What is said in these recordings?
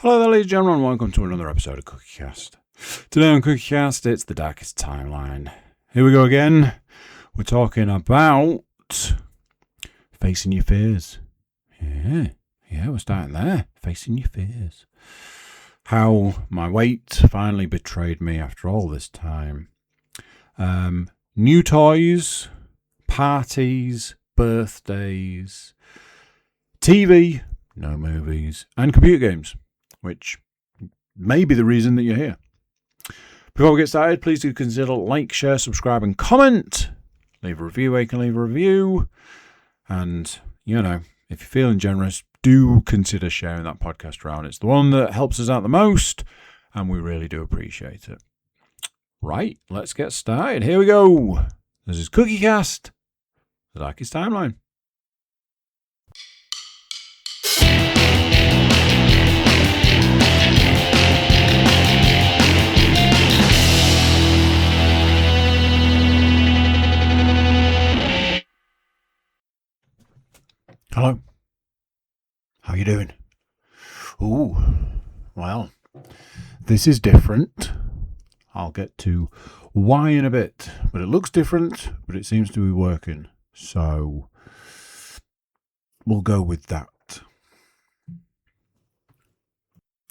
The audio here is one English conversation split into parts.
Hello there, ladies and gentlemen, welcome to another episode of CookieCast. Today on CookieCast, it's the Darkest Timeline. Here we go again. We're talking about facing your fears. Yeah, we're starting there. Facing your fears. How my weight finally betrayed me after all this time. New toys, parties, birthdays, TV, no movies, and computer games, which may be the reason that you're here. Before we get started, please do consider like, share, subscribe, and comment. Leave a review where you can leave a review. And, you know, if you're feeling generous, do consider sharing that podcast around. It's the one that helps us out the most, and we really do appreciate it. Right, let's get started. Here we go. This is CookieCast, the Darkest Timeline. Hello. How you doing? Ooh, well, this is different. I'll get to why in a bit, but it looks different, but it seems to be working. So we'll go with that.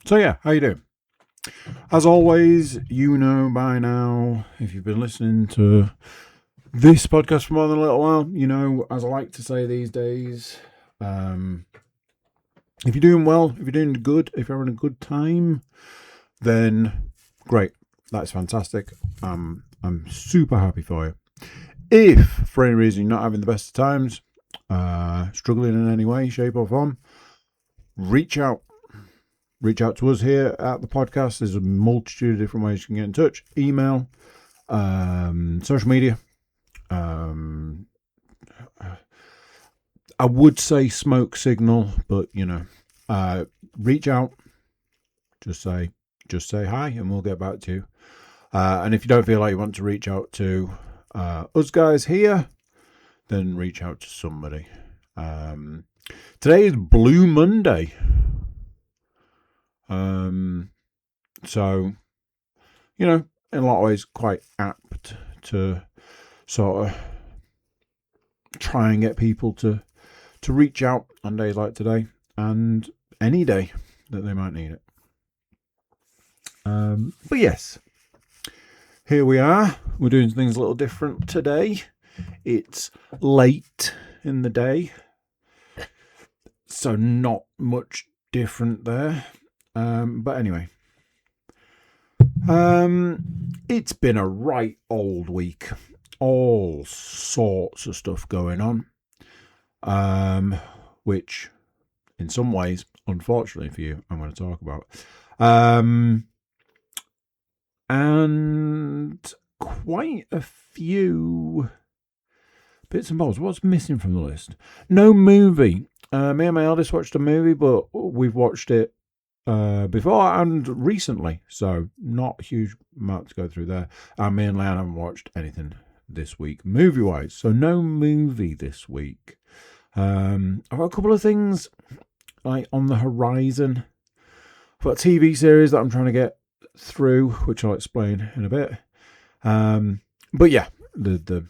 So yeah, how you doing? As always, you know by now, if you've been listening to this podcast for more than a little while, you know, as I like to say these days, if you're doing well, if you're doing good, if you're having a good time, then great. That's fantastic. I'm super happy for you. If for any reason you're not having the best of times, struggling in any way, shape or form, reach out. Reach out to us here at the podcast. There's a multitude of different ways you can get in touch. Email, social media. I would say smoke signal, but you know, reach out. Just say hi, and we'll get back to you. And if you don't feel like you want to reach out to us guys here, then reach out to somebody. Today is Blue Monday. So, you know, in a lot of ways, quite apt to sort of try and get people to reach out on days like today and any day that they might need it. But yes, here we are. We're doing things a little different today. It's late in the day, so not much different there. But anyway, it's been a right old week. All sorts of stuff going on, which in some ways, unfortunately for you, I'm going to talk about. And quite a few bits and bobs. What's missing from the list? No movie. Me and my eldest watched a movie, but we've watched it before and recently, so not a huge amount to go through there. And me and Leanne haven't watched anything this week, movie-wise, so no movie this week. I've got a couple of things like on the horizon. I've got a TV series that I'm trying to get through, which I'll explain in a bit. But yeah, the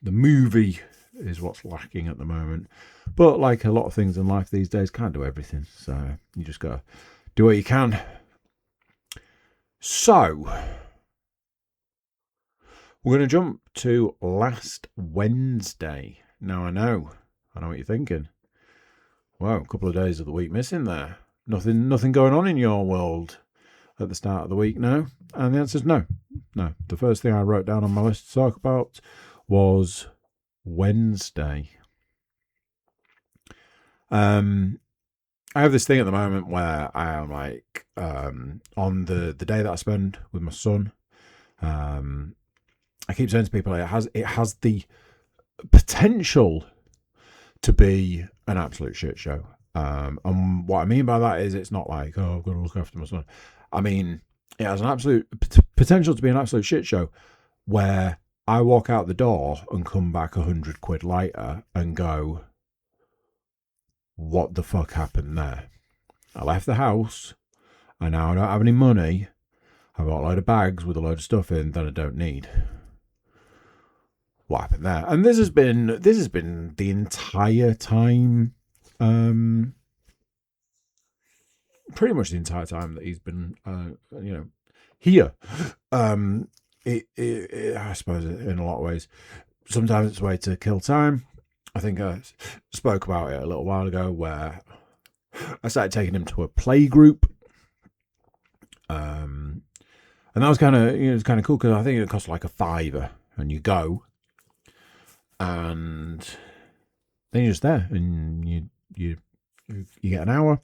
movie is what's lacking at the moment. But like a lot of things in life these days, can't do everything, so you just gotta do what you can. So we're going to jump to last Wednesday. Now I know what you're thinking. Wow, a couple of days of the week missing there. Nothing going on in your world at the start of the week now? And the answer is no. No. The first thing I wrote down on my list to talk about was Wednesday. I have this thing at the moment where I am like, on the day that I spend with my son, I keep saying to people, it has the potential to be an absolute shit show. And what I mean by that is it's not like, oh, I've got to look after my son. I mean, it has an absolute potential to be an absolute shit show where I walk out the door and come back 100 quid lighter and go, what the fuck happened there? I left the house, and now I don't have any money. I've got a load of bags with a load of stuff in that I don't need. What happened there? And this has been the entire time, pretty much the entire time that he's been, here. I suppose in a lot of ways, sometimes it's a way to kill time. I think I spoke about it a little while ago where I started taking him to a play group. And that was kind of cool because I think it cost like a £5 and you go and then you're just there and you get an hour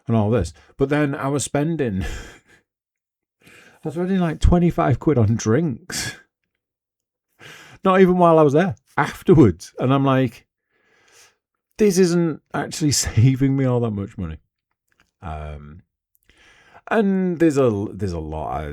and all this. But then I was spending like 25 quid on drinks. Not even while I was there, afterwards. And I'm like, this isn't actually saving me all that much money. And there's a lot.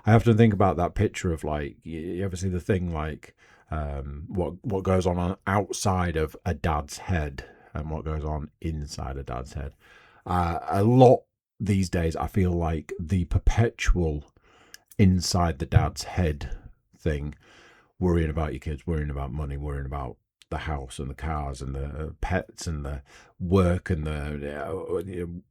I often think about that picture of like, you ever see the thing like what goes on outside of a dad's head and what goes on inside a dad's head. A lot these days, I feel like the perpetual inside the dad's head thing, worrying about your kids, worrying about money, worrying about the house and the cars and the pets and the work and the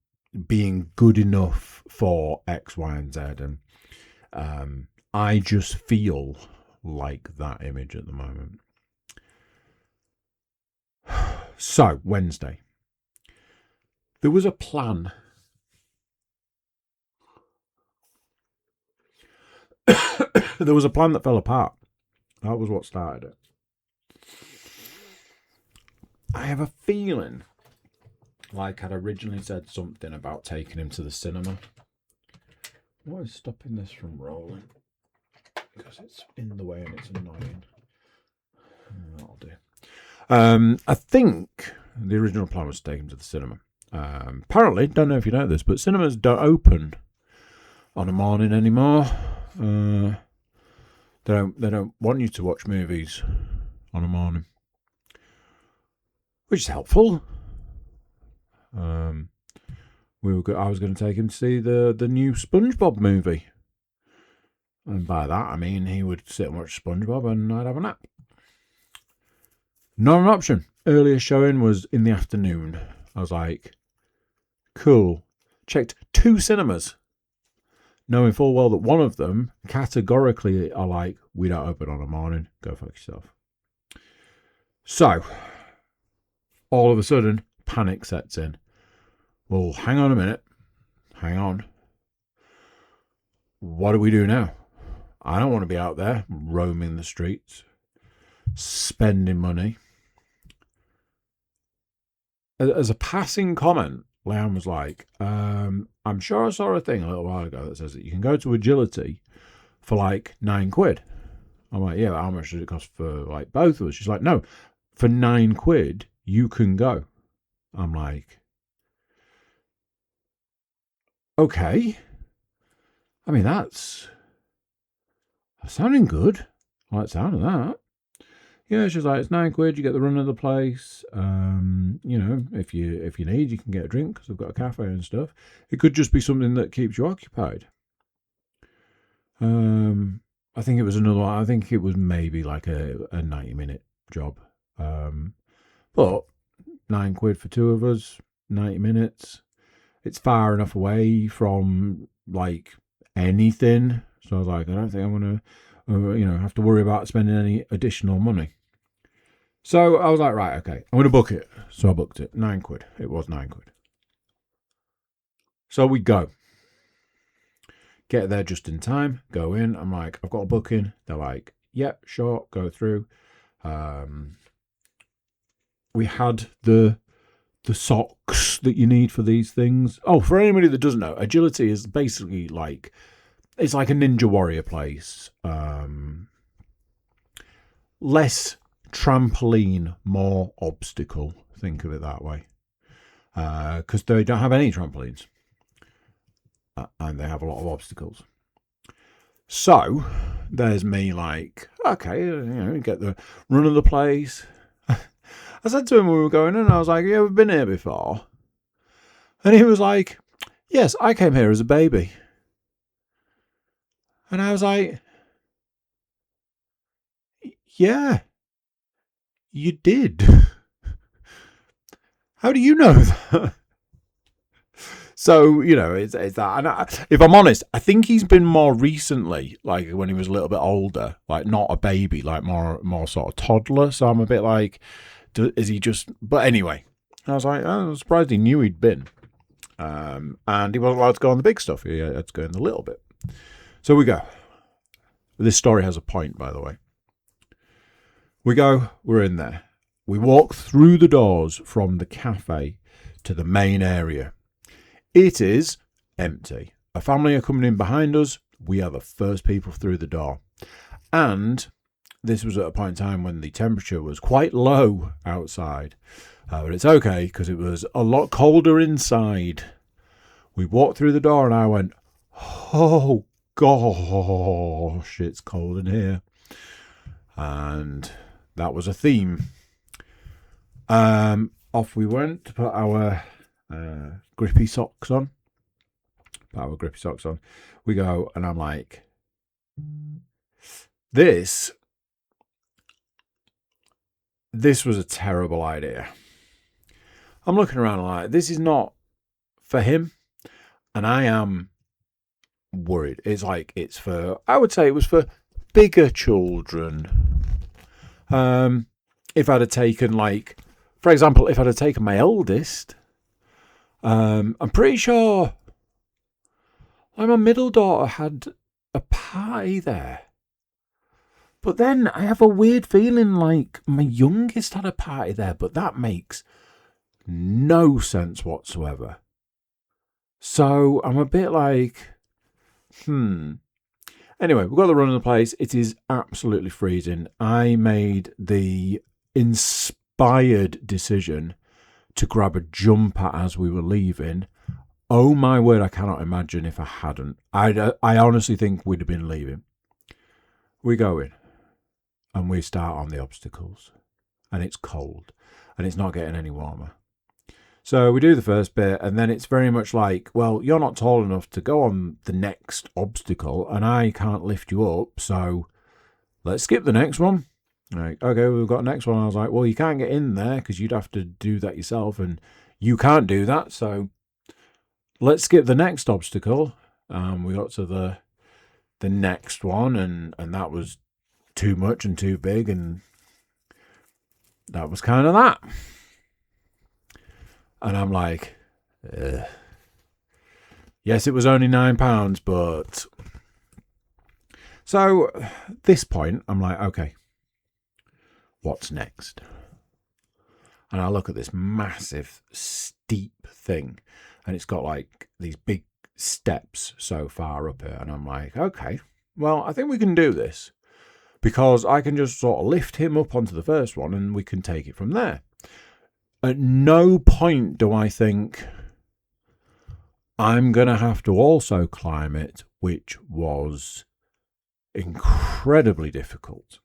being good enough for X, Y, and Z. And I just feel like that image at the moment. So, Wednesday. There was a plan. There was a plan that fell apart. That was what started it. I have a feeling like I'd originally said something about taking him to the cinema. What is stopping this from rolling? Because it's in the way and it's annoying. That'll do. I think the original plan was to take him to the cinema. Apparently, don't know if you know this, but cinemas don't open on a morning anymore. They don't want you to watch movies on a morning, which is helpful. I was going to take him to see the new SpongeBob movie, and by that I mean he would sit and watch SpongeBob and I'd have a nap. Not an option. Earlier showing was in the afternoon. I was like, cool. Checked 2 cinemas, knowing full well that one of them categorically are like, we don't open on a morning. Go fuck yourself. So, all of a sudden, panic sets in. Well, hang on a minute. Hang on. What do we do now? I don't want to be out there roaming the streets, spending money. As a passing comment, Leanne was like, I'm sure I saw a thing a little while ago that says that you can go to Agility for like £9. I'm like, yeah, but how much does it cost for like both of us? She's like, no, for £9 you can go. I'm like, okay. I mean, that's sounding good. I like the sound of that. Yeah, she's like, it's £9. You get the run of the place. If you need, you can get a drink because they've got a cafe and stuff. It could just be something that keeps you occupied. I think it was another one. I think it was maybe like a 90-minute job. But £9 for 2 of us, 90 minutes. It's far enough away from like anything. So I was like, I don't think I'm going to, have to worry about spending any additional money. So I was like, right, okay, I'm going to book it. So I booked it. £9. It was £9. So we go. Get there just in time. Go in. I'm like, I've got a booking. They're like, yep, sure, go through. We had the socks that you need for these things. Oh, for anybody that doesn't know, Agility is basically like, it's like a Ninja Warrior place. Less trampoline, more obstacle. Think of it that way. Because they don't have any trampolines. And they have a lot of obstacles. So, there's me like, okay, get the run of the place. I said to him when we were going in, I was like, you ever been here before? And he was like, yes, I came here as a baby. And I was like, yeah, you did. How do you know that? So, it's that. And if I'm honest, I think he's been more recently, like when he was a little bit older, like not a baby, like more sort of toddler. So I'm a bit like, is he just, but anyway, I was like, I was surprised he knew he'd been. And he wasn't allowed to go on the big stuff. He had to go in the little bit. So we go. This story has a point, by the way. We're in there. We walk through the doors from the cafe to the main area. It is empty. A family are coming in behind us. We are the first people through the door. And this was at a point in time when the temperature was quite low outside. But it's okay because it was a lot colder inside. We walked through the door and I went, oh gosh, it's cold in here. And that was a theme. Off we went to put our grippy socks on. We go, and I'm like, this was a terrible idea. I'm looking around like, this is not for him, and I am worried. I would say it was for bigger children. If I'd have taken, like, for example, if I'd have taken my eldest, I'm pretty sure my middle daughter had a party there. But then I have a weird feeling like my youngest had a party there, but that makes no sense whatsoever. So I'm a bit like, Anyway, we've got the run of the place. It is absolutely freezing. I made the inspired decision to grab a jumper as we were leaving. Oh my word, I cannot imagine if I hadn't. I honestly think we'd have been leaving. We go in and we start on the obstacles, and it's cold and it's not getting any warmer. So we do the first bit, and then it's very much like, well, you're not tall enough to go on the next obstacle, and I can't lift you up, so let's skip the next one. Like, okay, we've got the next one. I was like, well, you can't get in there because you'd have to do that yourself, and you can't do that, so let's skip the next obstacle. We got to the next one, and that was too much and too big, and that was kind of that. And I'm like, yes, it was only £9, but... So, this point, I'm like, okay, what's next? And I look at this massive, steep thing, and it's got like these big steps so far up here, and I'm like, okay, well, I think we can do this, because I can just sort of lift him up onto the first one, and we can take it from there. At no point do I think I'm going to have to also climb it, which was incredibly difficult.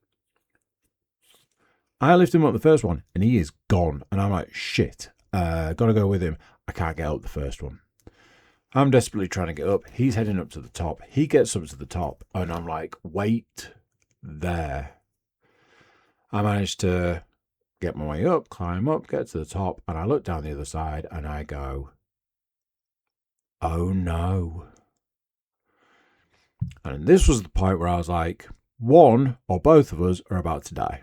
I lift him up the first one, and he is gone. And I'm like, shit, got to go with him. I can't get up the first one. I'm desperately trying to get up. He's heading up to the top. He gets up to the top, and I'm like, wait there. I managed to get my way up, climb up, get to the top, and I look down the other side, and I go, oh no. And this was the point where I was like, one or both of us are about to die.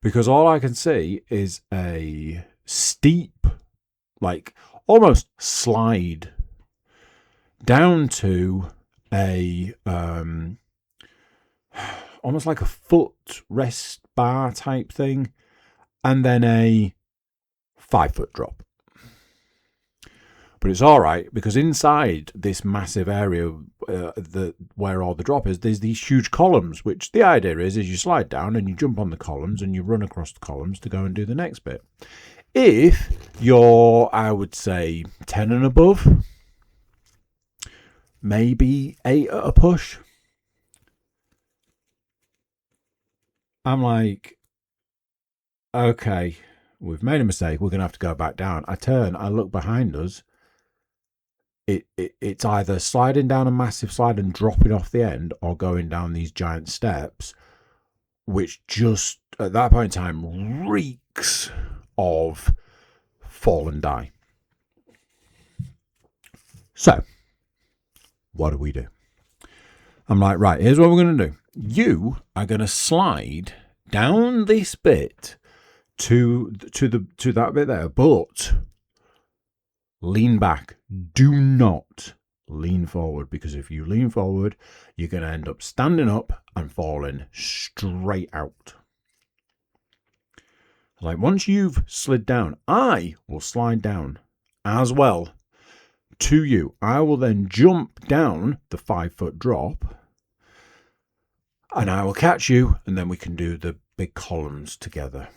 Because all I can see is a steep, like almost slide down to a almost like a foot rest bar type thing, and then a 5-foot drop. But it's all right, because inside this massive area where all the drop is, there's these huge columns, which the idea is you slide down and you jump on the columns and you run across the columns to go and do the next bit. If you're, I would say, 10 and above, maybe 8 at a push. I'm like, okay, we've made a mistake. We're going to have to go back down. I turn, I look behind us. It's either sliding down a massive slide and dropping off the end, or going down these giant steps, which just at that point in time reeks of fall and die. So what do? I'm like, right, here's what we're going to do. You are going to slide down this bit to that bit there, but lean back. Do not lean forward, because if you lean forward, you're going to end up standing up and falling straight out. Like, once you've slid down, I will slide down as well to you. I will then jump down the 5-foot drop, and I will catch you, and then we can do the big columns together.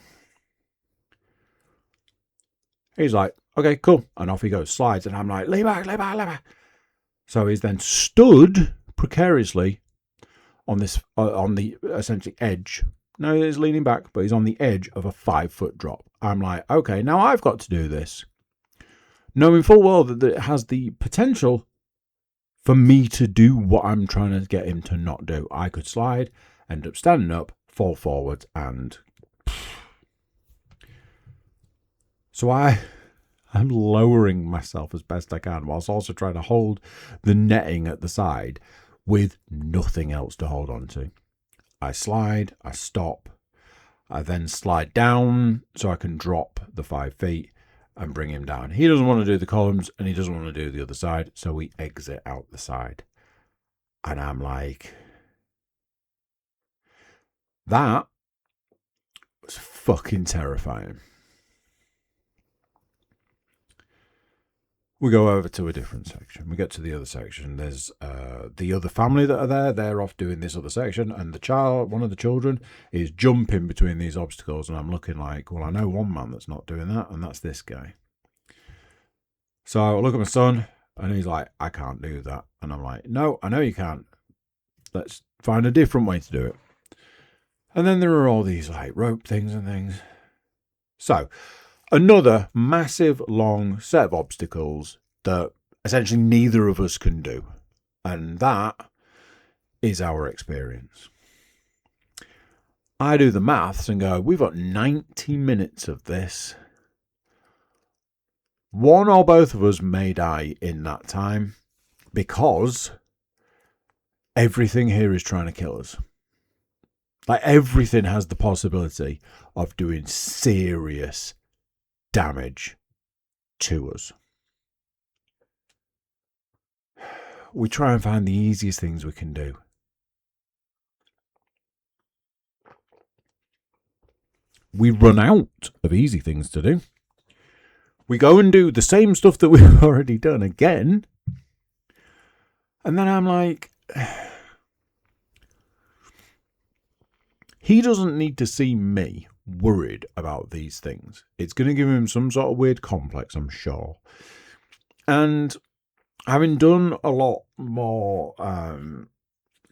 He's like, okay, cool. And off he goes, slides. And I'm like, lay back. So he's then stood precariously on this, on the essentially edge. No, he's leaning back, but he's on the edge of a 5-foot drop. I'm like, okay, now I've got to do this, knowing full well that it has the potential for me to do what I'm trying to get him to not do. I could slide, end up standing up, fall forward, and so I'm lowering myself as best I can, whilst also trying to hold the netting at the side with nothing else to hold on to. I slide, I stop, I then slide down so I can drop the 5 feet and bring him down. He doesn't want to do the columns, and he doesn't want to do the other side, so we exit out the side. And I'm like, that was fucking terrifying. We go over to a different section. We get to the other section. There's the other family that are there. They're off doing this other section, and the child, one of the children, is jumping between these obstacles, and I'm looking like, well, I know one man that's not doing that, and that's this guy. So I look at my son, and he's like, I can't do that. And I'm like, no, I know you can't. Let's find a different way to do it. And then there are all these like rope things and things. So another massive long set of obstacles that essentially neither of us can do. And that is our experience. I do the maths and go, we've got 90 minutes of this. One or both of us may die in that time, because everything here is trying to kill us. Like, everything has the possibility of doing serious damage to us. We try and find the easiest things we can do. We run out of easy things to do. We go and do the same stuff that we've already done again. And then I'm like, he doesn't need to see me worried about these things. It's going to give him some sort of weird complex, I'm sure. And having done a lot more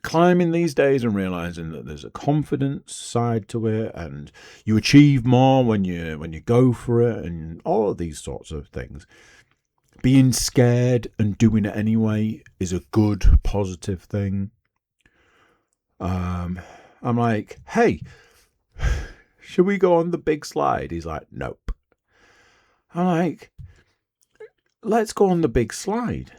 climbing these days, and realizing that there's a confidence side to it, and you achieve more when you go for it, and all of these sorts of things, being scared and doing it anyway is a good, positive thing. I'm like, hey, should we go on the big slide? He's like, nope. I'm like, let's go on the big slide.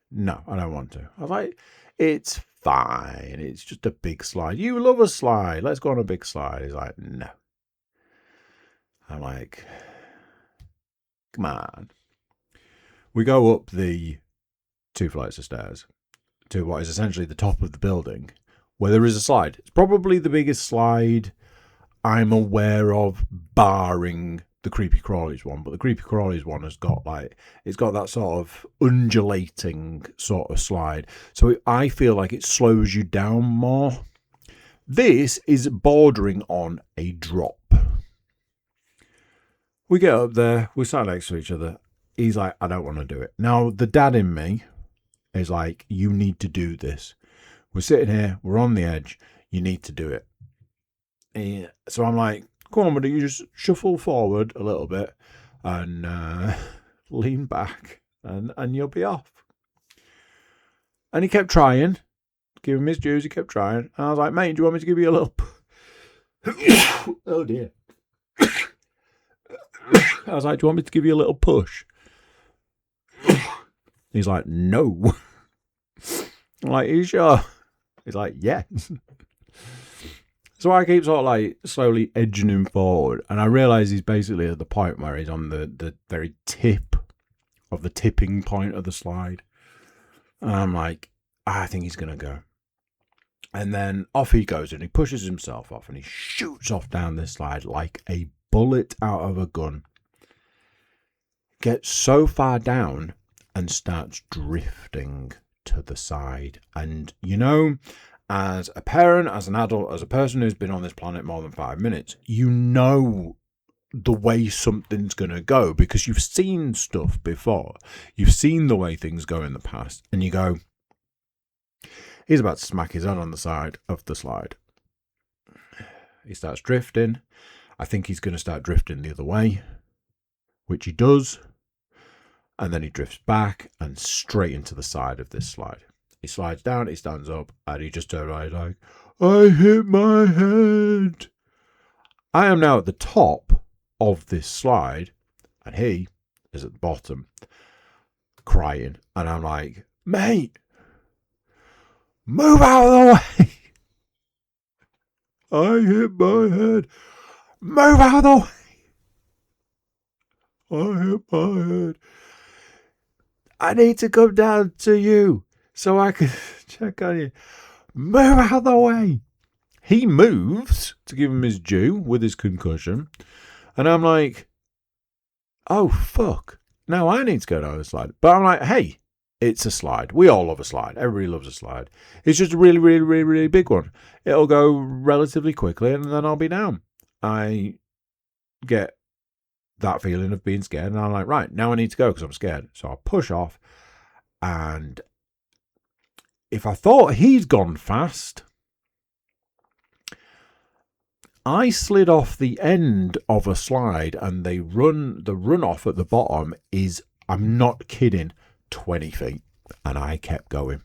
No, I don't want to. I was like, it's fine. It's just a big slide. You love a slide. Let's go on a big slide. He's like, no. I'm like, come on. We go up the 2 flights of stairs to what is essentially the top of the building, where there is a slide. It's probably the biggest slide I'm aware of, barring the Creepy Crawlies one. But the Creepy Crawlies one has got it's got that sort of undulating sort of slide. So I feel like it slows you down more. This is bordering on a drop. We get up there, we sat next to each other. He's like, I don't want to do it. Now, the dad in me is like, you need to do this. We're sitting here, we're on the edge, you need to do it. So I'm like, Come on, buddy, you just shuffle forward a little bit and lean back and you'll be off. And he kept trying. Give him his dues, he kept trying. And I was like, mate, do you want me to give you a little... Oh, dear. I was like, do you want me to give you a little push? He's like, no. I'm like, are you sure? He's like, yeah. So I keep sort of like slowly edging him forward. And I realise he's basically at the point where he's on the very tip of the tipping point of the slide. And I'm like, I think he's going to go. And then off he goes and he pushes himself off and he shoots off down this slide like a bullet out of a gun. Gets so far down and starts drifting to the side. And, you know, as a parent, as an adult, as a person who's been on this planet more than 5 minutes, you know the way something's going to go because you've seen stuff before. You've seen the way things go in the past. And you go, he's about to smack his head on the side of the slide. He starts drifting. I think he's going to start drifting the other way, which he does. And then he drifts back and straight into the side of this slide. He slides down, he stands up, and he just turns around like, I hit my head. I am now at the top of this slide, and he is at the bottom, crying. And I'm like, mate, move out of the way. I hit my head. Move out of the way. I hit my head. I need to come down to you so I can check on you. Move out of the way. He moves to give him his due with his concussion. And I'm like, oh, fuck. Now I need to go down the slide. But I'm like, hey, it's a slide. We all love a slide. Everybody loves a slide. It's just a really, really, really, really big one. It'll go relatively quickly and then I'll be down. I get that feeling of being scared and I'm like, right, now I need to go because I'm scared. So I push off, and if I thought he'd gone fast, I slid off the end of a slide, and the run off at the bottom is, I'm not kidding, 20 feet, and I kept going.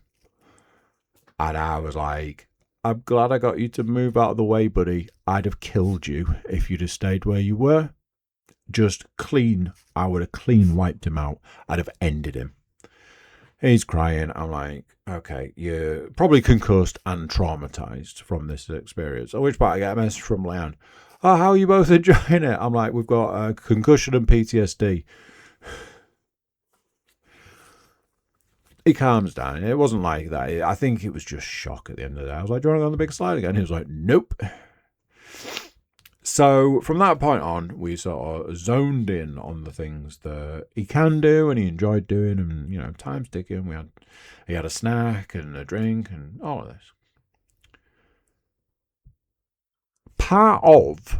And I was like, I'm glad I got you to move out of the way, buddy. I'd have killed you if you'd have stayed where you were. Just clean. I would have clean wiped him out. I'd have ended him. He's crying. I'm like, okay, you're probably concussed and traumatized from this experience. At which point I get a message from Leanne. Oh, how are you both enjoying it? I'm like, we've got a concussion and PTSD. He calms down. It wasn't like that. I think it was just shock at the end of the day. I was like, do you want to go on the big slide again? He was like, nope. So from that point on, we sort of zoned in on the things that he can do and he enjoyed doing, and, you know, time's ticking. He had a snack and a drink and all of this. Part of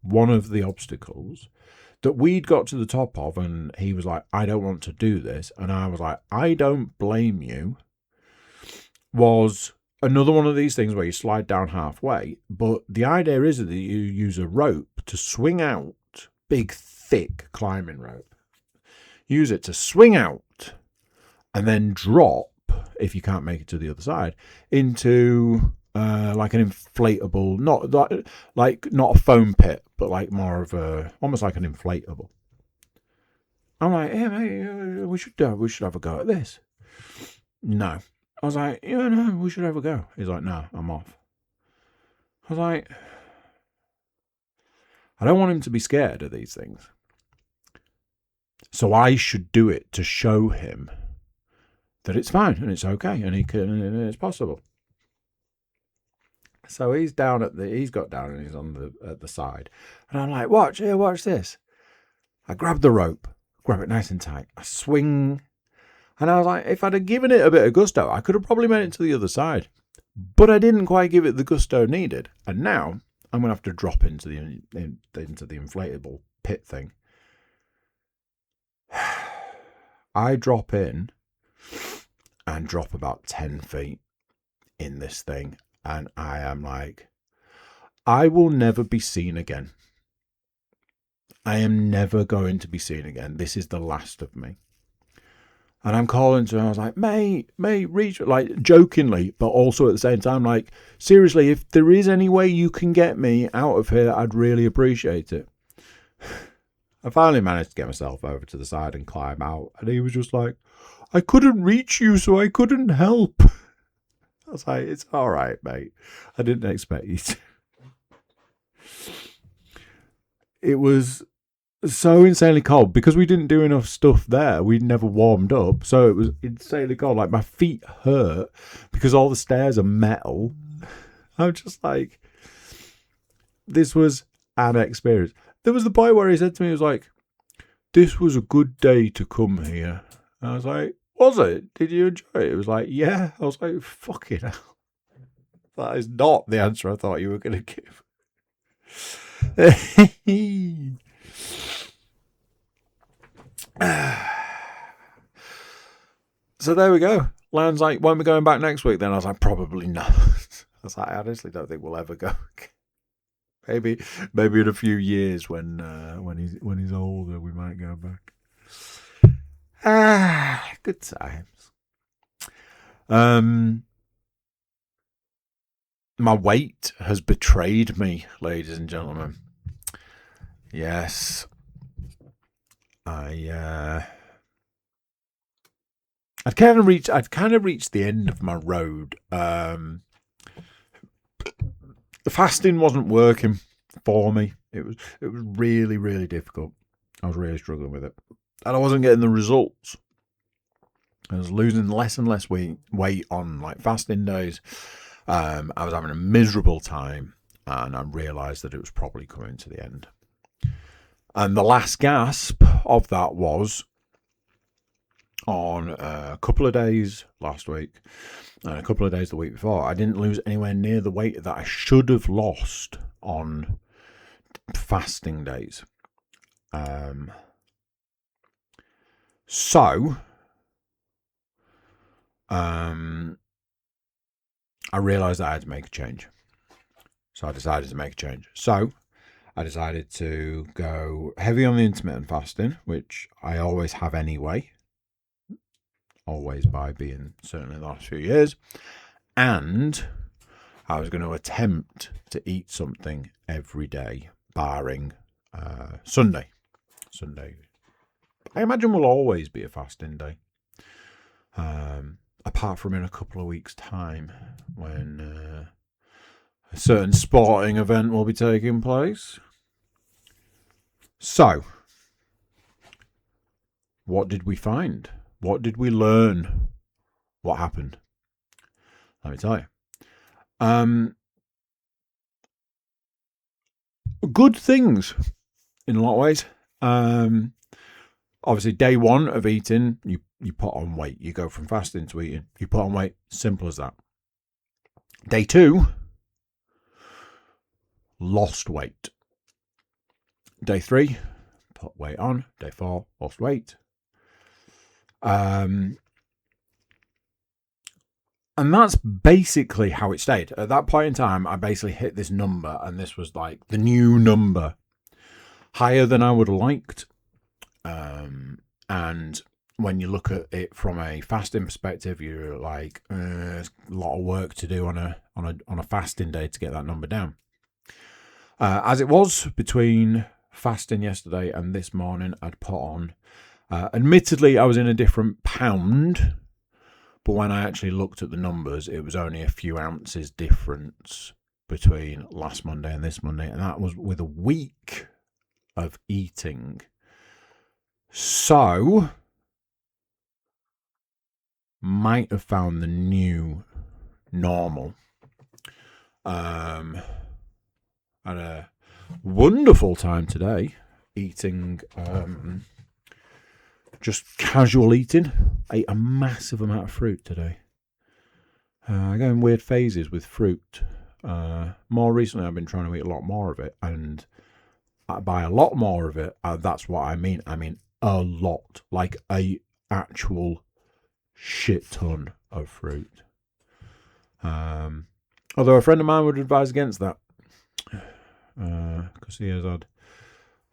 one of the obstacles that we'd got to the top of, and he was like, I don't want to do this. And I was like, I don't blame you, was another one of these things where you slide down halfway, but the idea is that you use a rope to swing out, big, thick climbing rope. Use it to swing out and then drop, if you can't make it to the other side, into like an inflatable, not a foam pit, but like more of almost like an inflatable. I'm like, hey, mate, we should have a go at this. No. I was like, yeah, no, we should have a go. He's like, no, I'm off. I was like, I don't want him to be scared of these things. So I should do it to show him that it's fine and it's okay and it's possible. So he's got down and he's on at the side. And I'm like, watch this. I grab the rope, grab it nice and tight. I swing. And I was like, if I'd have given it a bit of gusto, I could have probably made it to the other side. But I didn't quite give it the gusto needed. And now I'm going to have to drop into the inflatable pit thing. I drop in and drop about 10 feet in this thing. And I am like, I will never be seen again I am never going to be seen again. This is the last of me. And I'm calling to her. I was like, mate, reach, like jokingly, but also at the same time, like, seriously, if there is any way you can get me out of here, I'd really appreciate it. I finally managed to get myself over to the side and climb out. And he was just like, I couldn't reach you, so I couldn't help. I was like, it's all right, mate. I didn't expect you to. It was so insanely cold because we didn't do enough stuff there. We'd never warmed up, so it was insanely cold. Like, my feet hurt because all the stairs are metal. I'm just like, this was an experience. There was the point where he said to me, he was like, this was a good day to come here. And I was like, was it? Did you enjoy it? It was like, yeah. I was like, fucking hell. That is not the answer I thought you were going to give. So there we go. Lan's like, won't we going back next week? Then I was like, probably not. I was like, I honestly don't think we'll ever go. Maybe in a few years when he's older, we might go back. Good times. My weight has betrayed me, ladies and gentlemen. Yes. I'd kind of reached the end of my road. The fasting wasn't working for me. It was really, really difficult. I was really struggling with it. And I wasn't getting the results. I was losing less and less weight on like fasting days. I was having a miserable time, and I realised that it was probably coming to the end. And the last gasp of that was on a couple of days last week and a couple of days the week before. I didn't lose anywhere near the weight that I should have lost on fasting days. So I realised that I had to make a change. So I decided to make a change. So I decided to go heavy on the intermittent fasting, which I always have anyway. Always by being certainly the last few years. And I was going to attempt to eat something every day, barring Sunday. Sunday, I imagine, will always be a fasting day. Apart from in a couple of weeks' time when a certain sporting event will be taking place. So, what did we find? What did we learn? What happened? Let me tell you. Good things in a lot of ways. Obviously, day one of eating, you put on weight. You go from fasting to eating. You put on weight. Simple as that. Day two, lost weight. Day three, put weight on. Day four, lost weight. And that's basically how it stayed. At that point in time, I basically hit this number, and this was like the new number. Higher than I would have liked. And when you look at it from a fasting perspective, you're like, there's a lot of work to do on a fasting day to get that number down. As it was, between fasting yesterday and this morning, I'd put on, admittedly, I was in a different pound, but when I actually looked at the numbers, it was only a few ounces difference between last Monday and this Monday, and that was with a week of eating. So, might have found the new normal. Had a wonderful time today eating, just casual eating. Ate a massive amount of fruit today. I go in weird phases with fruit. More recently, I've been trying to eat a lot more of it, and by a lot more of it, that's what I mean. I mean a lot, like a actual shit ton of fruit. Although a friend of mine would advise against that, because he has had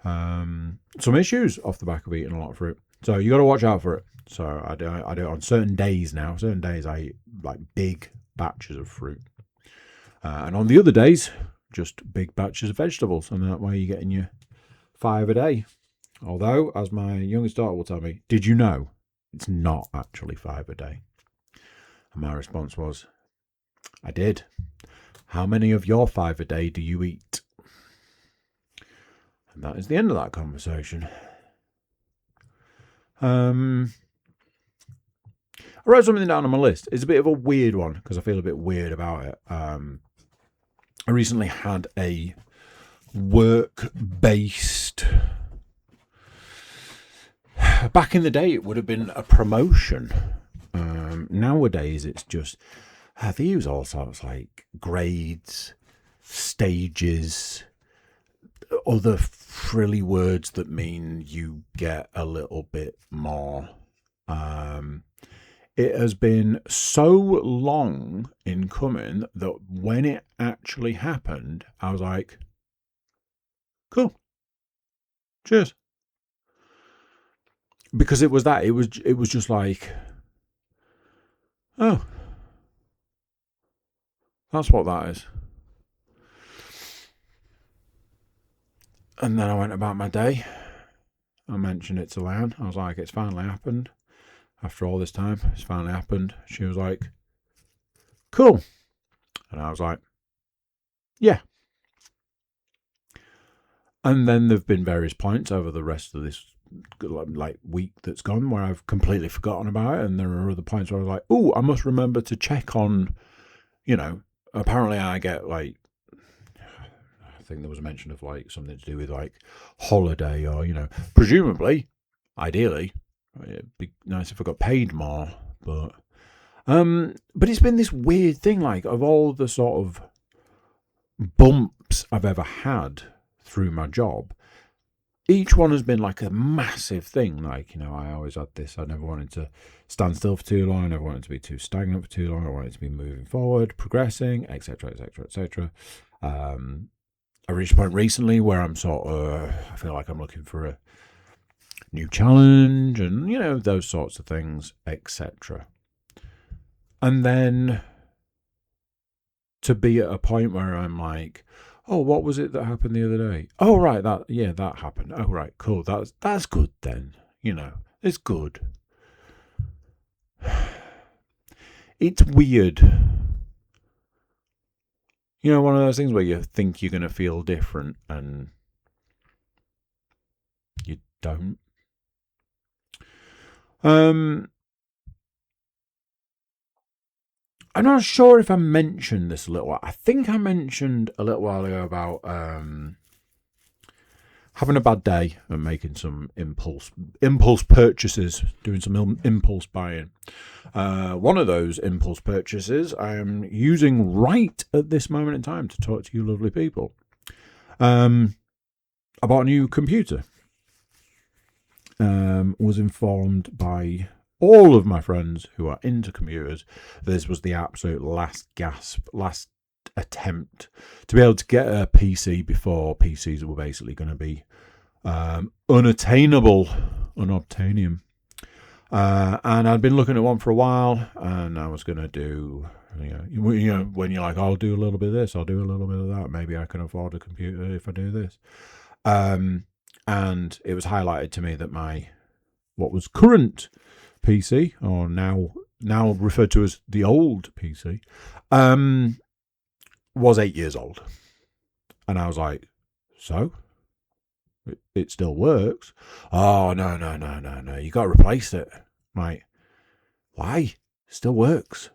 some issues off the back of eating a lot of fruit. So you got to watch out for it. So I do it on certain days now. Certain days I eat like big batches of fruit. And on the other days, just big batches of vegetables. And that way you're getting your 5 a day. Although, as my youngest daughter will tell me, did you know it's not actually 5 a day? And my response was, I did. How many of your 5 a day do you eat? And that is the end of that conversation. I wrote something down on my list. It's a bit of a weird one because I feel a bit weird about it. I recently had a work-based... Back in the day, it would have been a promotion. Nowadays, it's just... they use all sorts like grades, stages, other frilly words that mean you get a little bit more. It has been so long in coming that when it actually happened, I was like, cool. Cheers. Because it was that. It was just like, oh, that's what that is. And then I went about my day. I mentioned it to Lan. I was like, it's finally happened. After all this time, it's finally happened. She was like, cool. And I was like, yeah. And then there've been various points over the rest of this like week that's gone where I've completely forgotten about it. And there are other points where I was like, oh, I must remember to check on, apparently I get like, I think there was a mention of like something to do with like holiday or, presumably, ideally, it'd be nice if I got paid more, but it's been this weird thing, like, of all the sort of bumps I've ever had through my job, each one has been like a massive thing. Like, I always had this, I never wanted to stand still for too long, I never wanted to be too stagnant for too long, I wanted to be moving forward, progressing, etc., etc., etc. I reached a point recently where I'm sort of, I feel like I'm looking for a new challenge and, those sorts of things, etc. And then to be at a point where I'm like, oh, what was it that happened the other day? Oh, right, that happened. Oh, right, cool. That's good then. It's good. It's weird. One of those things where you think you're going to feel different and you don't. I'm not sure if I mentioned this a little while. I think I mentioned a little while ago about having a bad day and making some impulse purchases, doing some impulse buying. One of those impulse purchases I am using right at this moment in time to talk to you lovely people. I bought a new computer. Was informed by all of my friends who are into computers, this was the absolute last gasp, last attempt to be able to get a PC before PCs were basically going to be unobtainium. And I'd been looking at one for a while, and I was going to do, when you're like, I'll do a little bit of this, I'll do a little bit of that, maybe I can afford a computer if I do this. And it was highlighted to me that what was current PC, or now referred to as the old PC, was 8 years old. And I was like, so? It still works? Oh, no, you got to replace it. I'm like, why? It still works.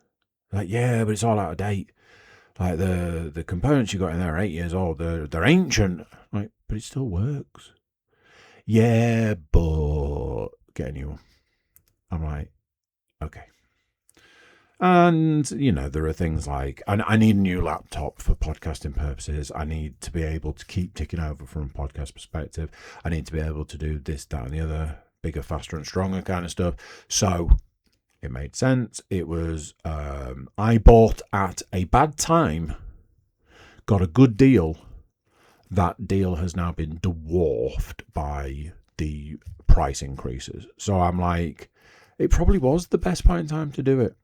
Like, yeah, but it's all out of date. Like, the components you got in there are 8 years old. They're ancient. I'm like, but it still works. Yeah, but get a new one. I'm like, okay. And, there are things like, I need a new laptop for podcasting purposes. I need to be able to keep ticking over from a podcast perspective. I need to be able to do this, that, and the other, bigger, faster, and stronger kind of stuff. So it made sense. It was, I bought at a bad time, got a good deal, that deal has now been dwarfed by the price increases. So I'm like, it probably was the best point in time to do it.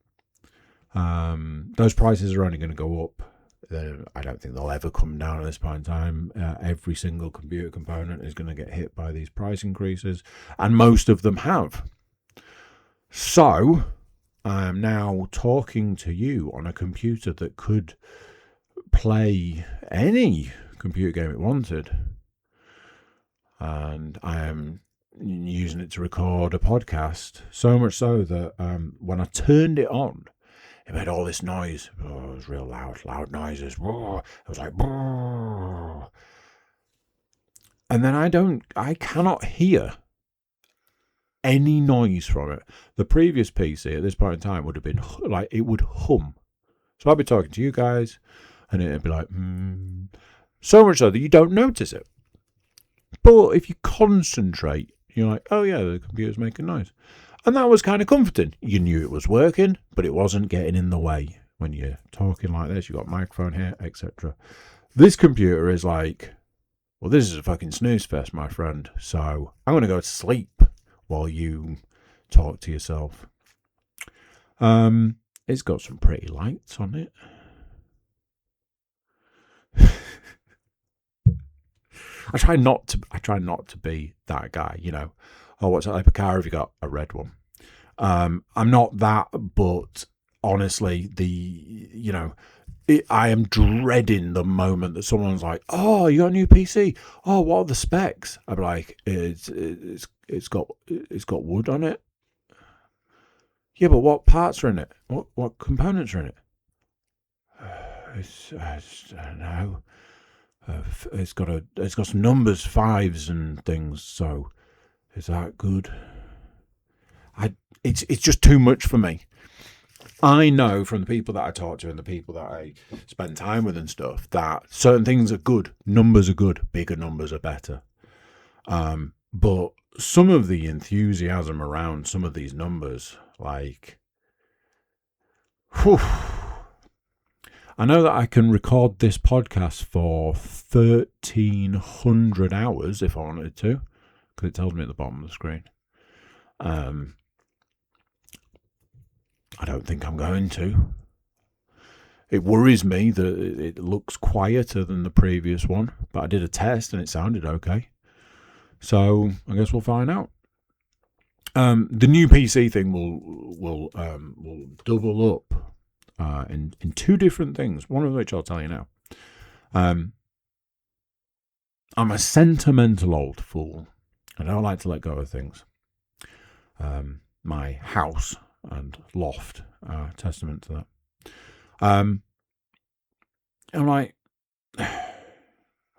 Those prices are only going to go up. I don't think they'll ever come down at this point in time. Every single computer component is going to get hit by these price increases, and most of them have. So I am now talking to you on a computer that could play any computer game it wanted, and I am using it to record a podcast, so much so that when I turned it on, it made all this noise. Oh, it was real loud noises. Oh, it was like, oh. And then I cannot hear any noise from it. The previous PC at this point in time would have been like, it would hum. So I'd be talking to you guys, and it'd be like, so much so that you don't notice it. But if you concentrate, you're like, oh yeah, the computer's making noise. And that was kind of comforting. You knew it was working, but it wasn't getting in the way when you're talking like this. You've got a microphone here, etc. This computer is like, well, this is a fucking snooze fest, my friend. So I'm going to go to sleep while you talk to yourself. It's got some pretty lights on it. I try not to be that guy, you know. Oh, what type of car have you got? A red one. I'm not that, but honestly, I am dreading the moment that someone's like, "Oh, you got a new PC? Oh, what are the specs?" I'm like, "It's got wood on it." Yeah, but what parts are in it? What components are in it? I don't know. It's got some numbers, 5s and things. So is that good? It's just too much for me. I know from the people that I talk to and the people that I spend time with and stuff that certain things are good. Numbers are good. Bigger numbers are better. But some of the enthusiasm around some of these numbers, like, whew, I know that I can record this podcast for 1,300 hours if I wanted to, because it tells me at the bottom of the screen. I don't think I'm going to. It worries me that it looks quieter than the previous one, but I did a test and it sounded okay. So I guess we'll find out. The new PC thing will double up in two different things, one of which I'll tell you now. I'm a sentimental old fool. I don't like to let go of things. My house and loft are testament to that. I'm like,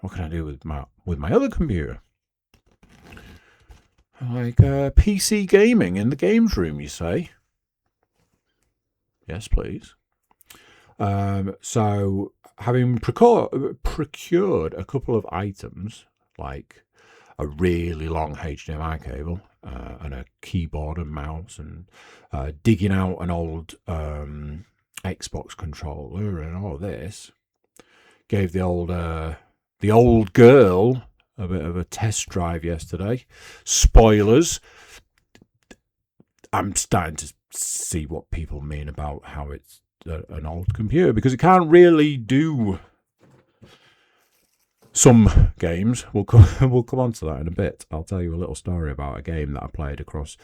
what can I do with my other computer? Like PC gaming in the games room, you say? Yes, please. So having procured a couple of items, like a really long HDMI cable and a keyboard and mouse, and digging out an old Xbox controller and all this, gave the old girl a bit of a test drive yesterday. Spoilers. I'm starting to see what people mean about how it's an old computer, because it can't really do some games. We'll come on to that in a bit. I'll tell you a little story about a game that I played across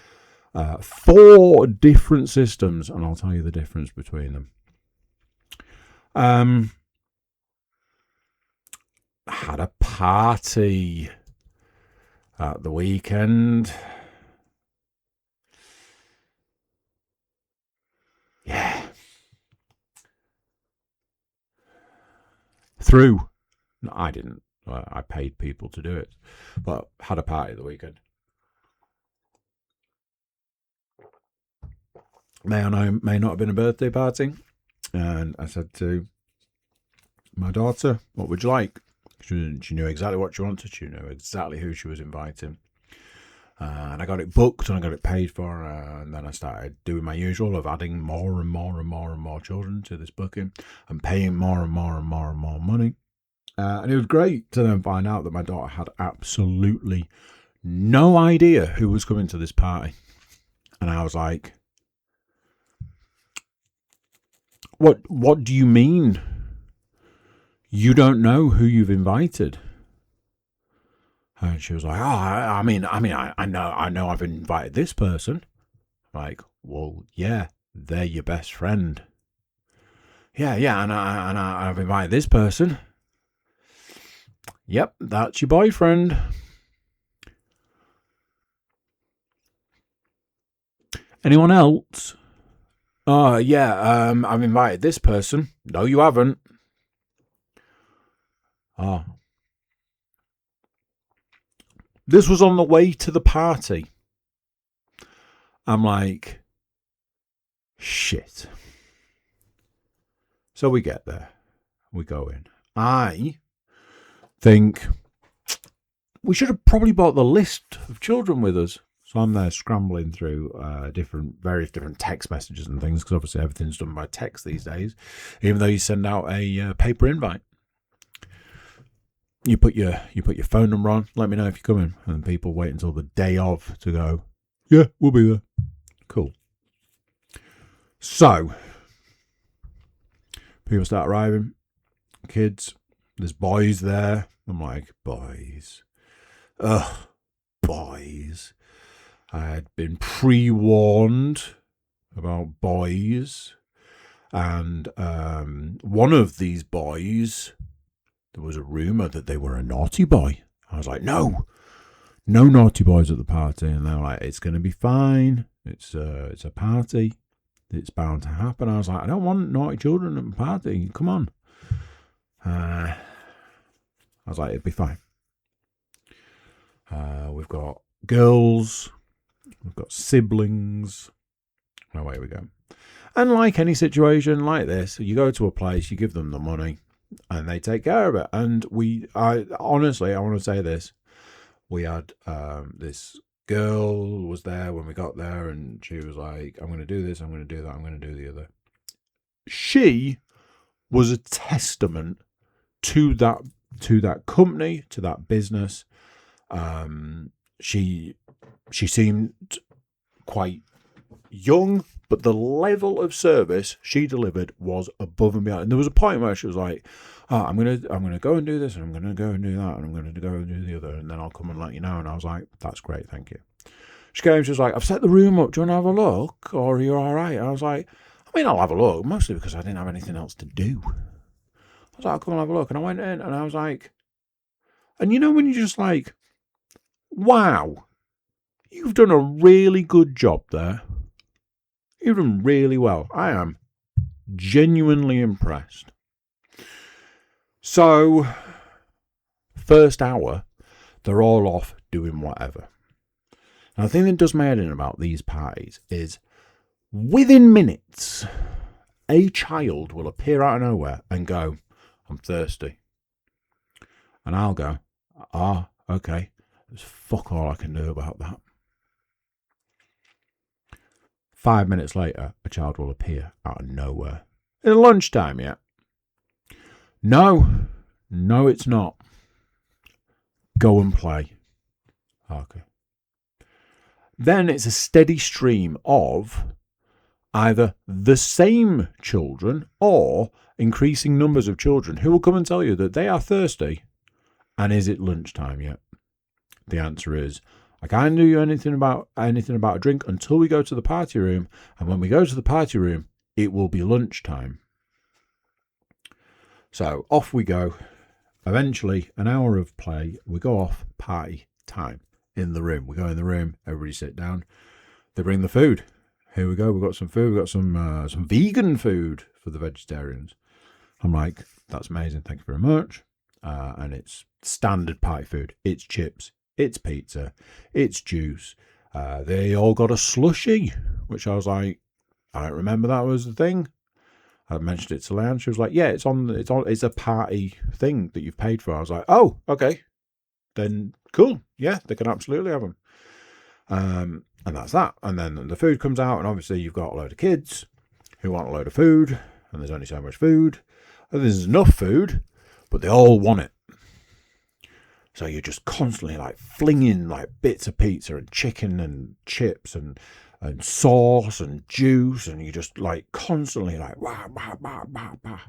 4 different systems, and I'll tell you the difference between them. Had a party at the weekend. Yeah. No, I didn't. I paid people to do it, but had a party at the weekend. May not have been a birthday party, and I said to my daughter, "What would you like?" She knew exactly what she wanted. She knew exactly who she was inviting. And I got it booked and I got it paid for. And then I started doing my usual of adding more and more and more and more children to this booking and paying more and more and more and more money. And it was great to then find out that my daughter had absolutely no idea who was coming to this party. And I was like, what do you mean? You don't know who you've invited? And she was like, I know I've invited this person. I'm like, well, yeah, they're your best friend. Yeah, and I've invited this person. Yep, that's your boyfriend. Anyone else? I've invited this person. No, you haven't. Oh. This was on the way to the party. I'm like, shit. So we get there. We go in. I think we should have probably bought the list of children with us. So I'm there scrambling through various different text messages and things, because obviously everything's done by text these days, even though you send out a paper invite. You put your phone number on, let me know if you're coming, and people wait until the day of to go, yeah, we'll be there. Cool. So people start arriving, kids, there's boys there. I'm like, boys. Ugh, boys. I had been pre-warned about boys, and one of these boys, there was a rumour that they were a naughty boy. I was like, no naughty boys at the party. And they were like, it's going to be fine. It's a party. It's bound to happen. I was like, I don't want naughty children at the party. Come on. I was like, it'll be fine. We've got girls. We've got siblings. Away we go. And like any situation like this, you go to a place, you give them the money, and they take care of it. And honestly, I want to say this. We had this girl was there when we got there, and she was like, I'm going to do this, I'm going to do that, I'm going to do the other. She was a testament to that company, to that business. She seemed quite young, but the level of service she delivered was above and beyond. And there was a point where she was like, I'm gonna go and do this, and I'm gonna go and do that, and I'm gonna go and do the other, and then I'll come and let you know. And I was like, that's great, thank you. She came, she was like, I've set the room up, do you want to have a look, or are you all right? And I was like, I mean, I'll have a look, mostly because I didn't have anything else to do. I was like, I'll come and have a look. And I went in, and I was like, and you know when you're just like, wow, you've done a really good job there. You've done really well. I am genuinely impressed. So, first hour, they're all off doing whatever. And the thing that does my head in about these parties is, within minutes, a child will appear out of nowhere and go, I'm thirsty. And I'll go, okay, there's fuck all I can do about that. 5 minutes later, a child will appear out of nowhere. In lunchtime yet? No, it's not. Go and play. Okay. Then it's a steady stream of either the same children or increasing numbers of children who will come and tell you that they are thirsty. And is it lunchtime yet? The answer is, I can't do you anything about a drink until we go to the party room. And when we go to the party room, it will be lunchtime. So off we go. Eventually, an hour of play, we go off, party time in the room. We go in the room, everybody sit down. They bring the food. Here we go. We've got some food. We've got some vegan food for the vegetarians. I'm like, that's amazing. Thank you very much. And it's standard party food. It's chips. It's pizza. It's juice. They all got a slushie, which I was like, I don't remember that was the thing. I mentioned it to Leanne. She was like, yeah, it's a party thing that you've paid for. I was like, oh, okay. Then cool. Yeah, they can absolutely have them. And that's that. And then the food comes out, and obviously you've got a load of kids who want a load of food, and there's only so much food. And there's enough food, but they all want it. So you're just constantly like flinging like bits of pizza and chicken and chips and sauce and juice, and you're just like constantly like wah, wah, wah, wah, wah.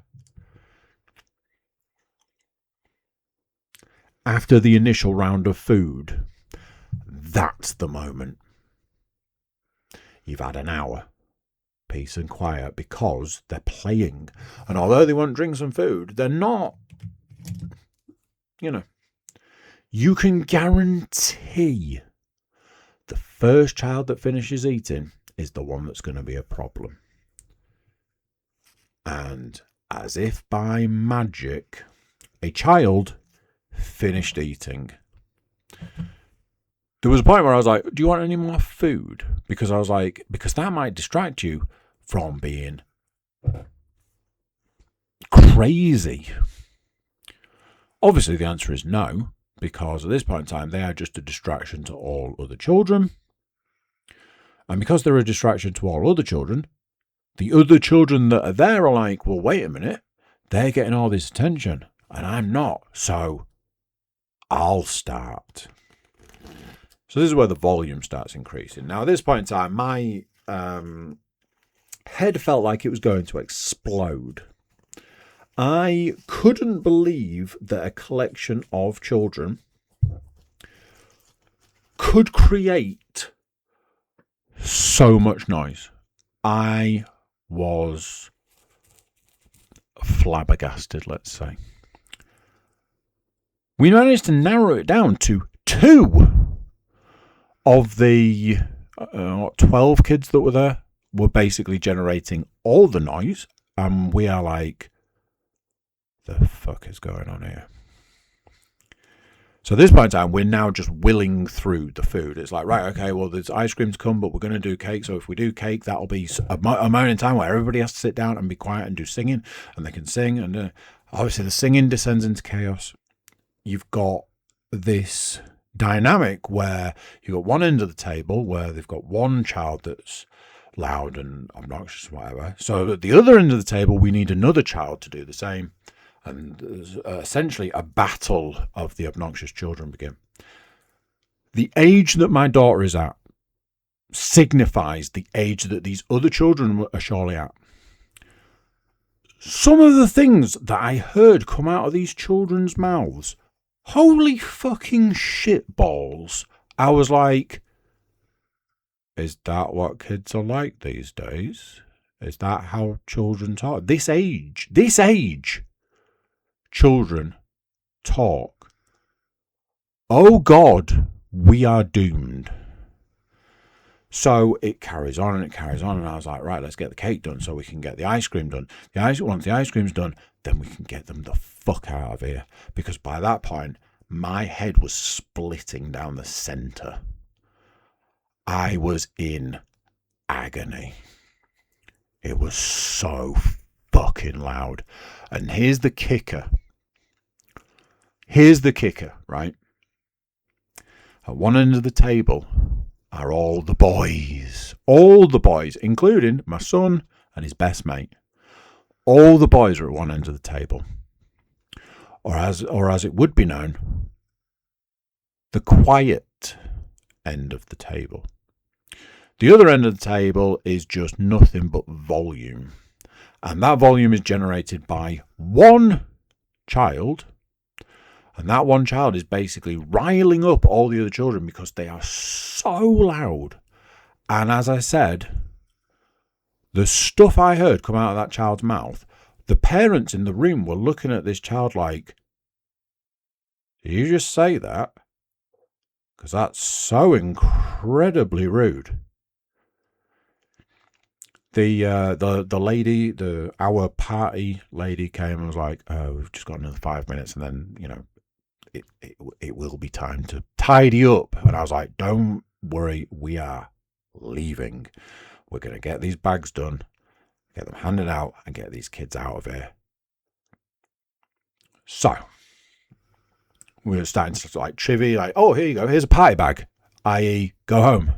After the initial round of food, that's the moment. You've had an hour, peace and quiet, because they're playing. And although they want drinks and food, they're not, you can guarantee the first child that finishes eating is the one that's going to be a problem. And as if by magic, a child finished eating. There was a point where I was like, do you want any more food? Because that might distract you from being crazy. Obviously, the answer is no, because at this point in time, they are just a distraction to all other children. And because they're a distraction to all other children, the other children that are there are like, well, wait a minute, they're getting all this attention and I'm not. So I'll start. So this is where the volume starts increasing. Now, at this point in time, my head felt like it was going to explode. I couldn't believe that a collection of children could create so much noise. I was flabbergasted, let's say. We managed to narrow it down to 2 of the 12 kids that were there were basically generating all the noise. And we are like, the fuck is going on here? So at this point in time, we're now just willing through the food. It's like, right, okay, well, there's ice cream to come, but we're going to do cake. So if we do cake, that'll be a moment in time where everybody has to sit down and be quiet and do singing, and they can sing. And obviously the singing descends into chaos. You've got this dynamic where you've got one end of the table where they've got one child that's loud and obnoxious, whatever. So at the other end of the table, we need another child to do the same. And essentially a battle of the obnoxious children begin. The age that my daughter is at signifies the age that these other children are surely at. Some of the things that I heard come out of these children's mouths, holy fucking shit balls. I was like, is that what kids are like these days? Is that how children talk? This age, children talk. Oh God, we are doomed. So it carries on and it carries on, and I was like, right, let's get the cake done so we can get the ice cream done. Once the ice cream's done, then we can get them the fuck out of here. Because by that point, my head was splitting down the center. I was in agony. It was so fucking loud. And here's the kicker. Right? At one end of the table are all the boys, including my son and his best mate. All the boys are at one end of the table, or as it would be known, the quiet end of the table. The other end of the table is just nothing but volume, and that volume is generated by one child. And that one child is basically riling up all the other children because they are so loud. And as I said, the stuff I heard come out of that child's mouth, the parents in the room were looking at this child like, did you just say that? Because that's so incredibly rude. The lady, our party lady came and was like, oh, we've just got another 5 minutes and then, it will be time to tidy up. And I was like, don't worry, we are leaving. We're going to get these bags done, get them handed out, and get these kids out of here. So we were starting to like trivia, like, oh, here you go, here's a party bag, i.e. go home.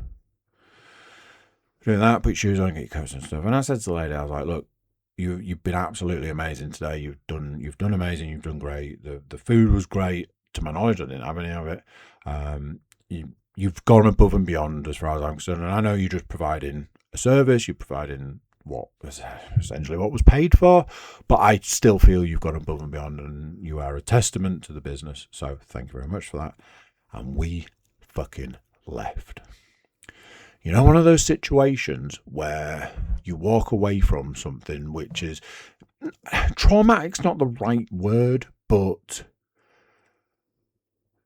Doing that, put your shoes on, get your coats and stuff. And I said to the lady, I was like, look, you've been absolutely amazing today. You've done amazing. You've done great. The food was great. To my knowledge, I didn't have any of it. You've gone above and beyond as far as I'm concerned. And I know you're just providing a service. You're providing what was essentially what was paid for, but I still feel you've gone above and beyond, and you are a testament to the business. So thank you very much for that. And we fucking left. You know, one of those situations where you walk away from something which is traumatic's not the right word, but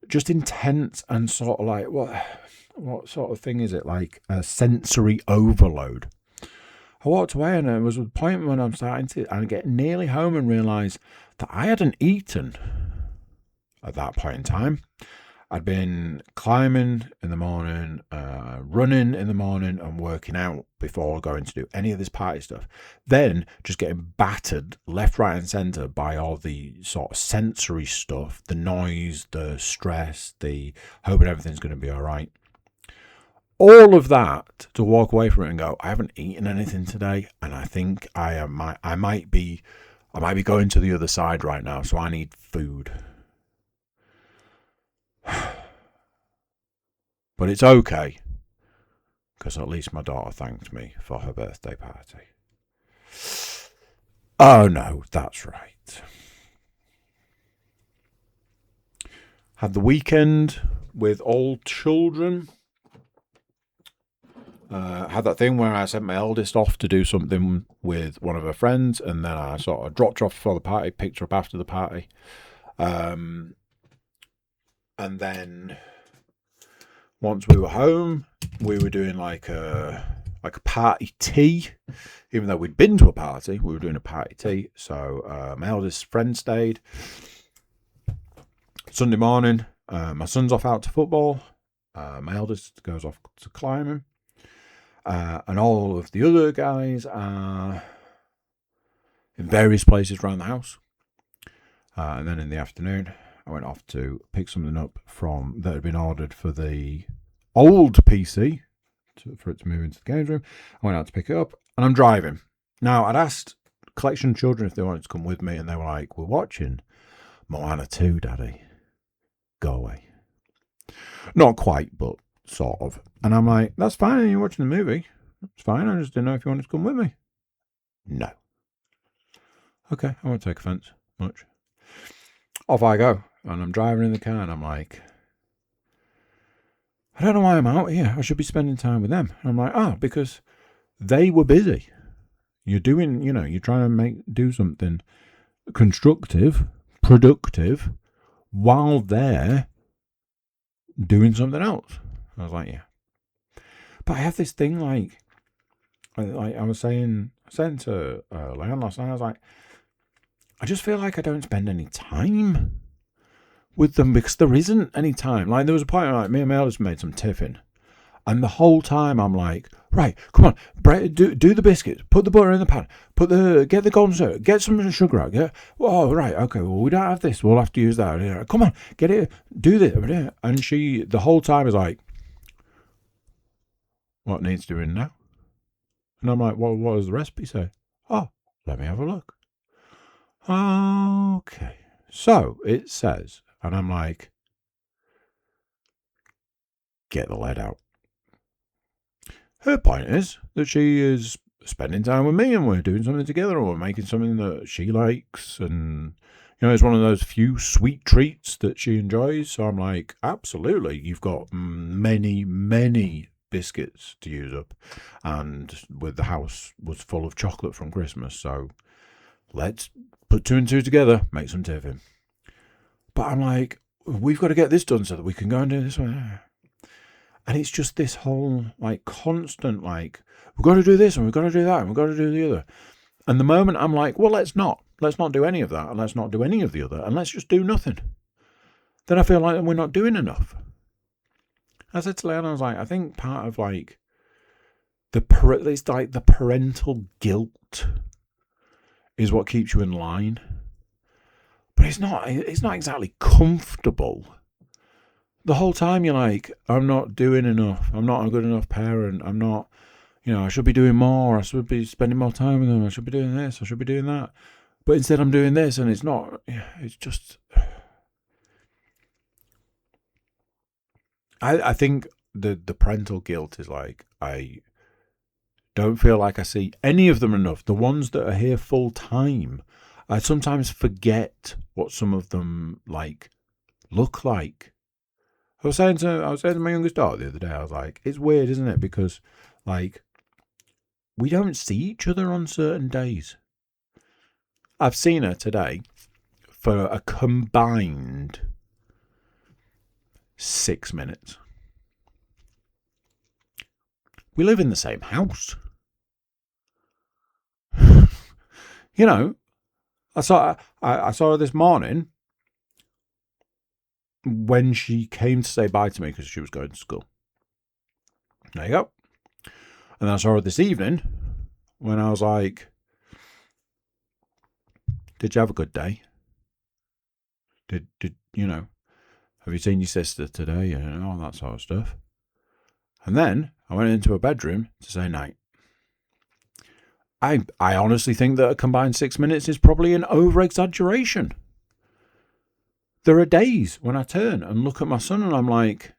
just intense and sort of like what sort of thing is it, like a sensory overload. I walked away and it was a point when I'm starting to get nearly home and realise that I hadn't eaten at that point in time. I'd been climbing in the morning, running in the morning and working out before going to do any of this party stuff. Then just getting battered left, right and centre by all the sort of sensory stuff, the noise, the stress, the hoping everything's going to be all right. All of that to walk away from it and go, I haven't eaten anything today, and I think I might be going to the other side right now, so I need food. But it's okay, because at least my daughter thanked me for her birthday party. Oh no, that's right. Had the weekend with all children. Had that thing where I sent my eldest off to do something with one of her friends, and then I sort of dropped her off before the party, picked her up after the party. And then once we were home, we were doing like a party tea. Even though we'd been to a party, we were doing a party tea. So my eldest friend stayed. Sunday morning, my son's off out to football. My eldest goes off to climbing. And all of the other guys are in various places around the house. And then in the afternoon, I went off to pick something up that had been ordered for the old PC for it to move into the games room. I went out to pick it up, and I'm driving. Now, I'd asked Collection Children if they wanted to come with me, and they were like, we're watching Moana 2, Daddy. Go away. Not quite, but sort of. And I'm like, that's fine, you're watching the movie. It's fine, I just didn't know if you wanted to come with me. No. Okay, I won't take offence much. Off I go. And I'm driving in the car and I'm like, I don't know why I'm out here. I should be spending time with them. And I'm like, because they were busy. You're doing, you're trying to do something constructive, productive, while they're doing something else. I was like, yeah. But I have this thing like I was saying to Leon last night, I was like, I just feel like I don't spend any time with them because there isn't any time. Like there was a point where me and my eldest made some tiffin, and the whole time I'm like, right, come on, do the biscuits, put the butter in the pan, get the golden syrup, get some sugar out. Oh right, okay, well we don't have this, we'll have to use that. Come on, get it, do this. And she the whole time is like, what needs doing now? And I'm like, well, what does the recipe say? Oh, let me have a look. Okay. So it says, and I'm like, get the lead out. Her point is that she is spending time with me and we're doing something together, or we're making something that she likes, and it's one of those few sweet treats that she enjoys. So I'm like, absolutely, you've got many, many biscuits to use up, and with the house was full of chocolate from Christmas, so let's put two and two together, make some tiffin. But I'm like, we've got to get this done so that we can go and do this one. And it's just this whole like constant like, we've got to do this and we've got to do that and we've got to do the other. And the moment I'm like, well, let's not do any of that, and let's not do any of the other, and let's just do nothing, then I feel like we're not doing enough. I said to Leanne, I was like, I think part of like it's like the parental guilt is what keeps you in line. But it's not exactly comfortable. The whole time you're like, I'm not doing enough. I'm not a good enough parent. I'm not, I should be doing more. I should be spending more time with them. I should be doing this. I should be doing that. But instead I'm doing this, and it's not. It's just. I think the parental guilt is like, I don't feel like I see any of them enough. The ones that are here full time, I sometimes forget what some of them look like. I was saying to my youngest daughter the other day, I was like, it's weird, isn't it? Because we don't see each other on certain days. I've seen her today for a combined 6 minutes. We live in the same house. I saw her this morning when she came to say bye to me because she was going to school. There you go. And then I saw her this evening when I was like, did you have a good day? Did have you seen your sister today? And all that sort of stuff. And then I went into her bedroom to say night. I honestly think that a combined 6 minutes is probably an over-exaggeration. There are days when I turn and look at my son and I'm like,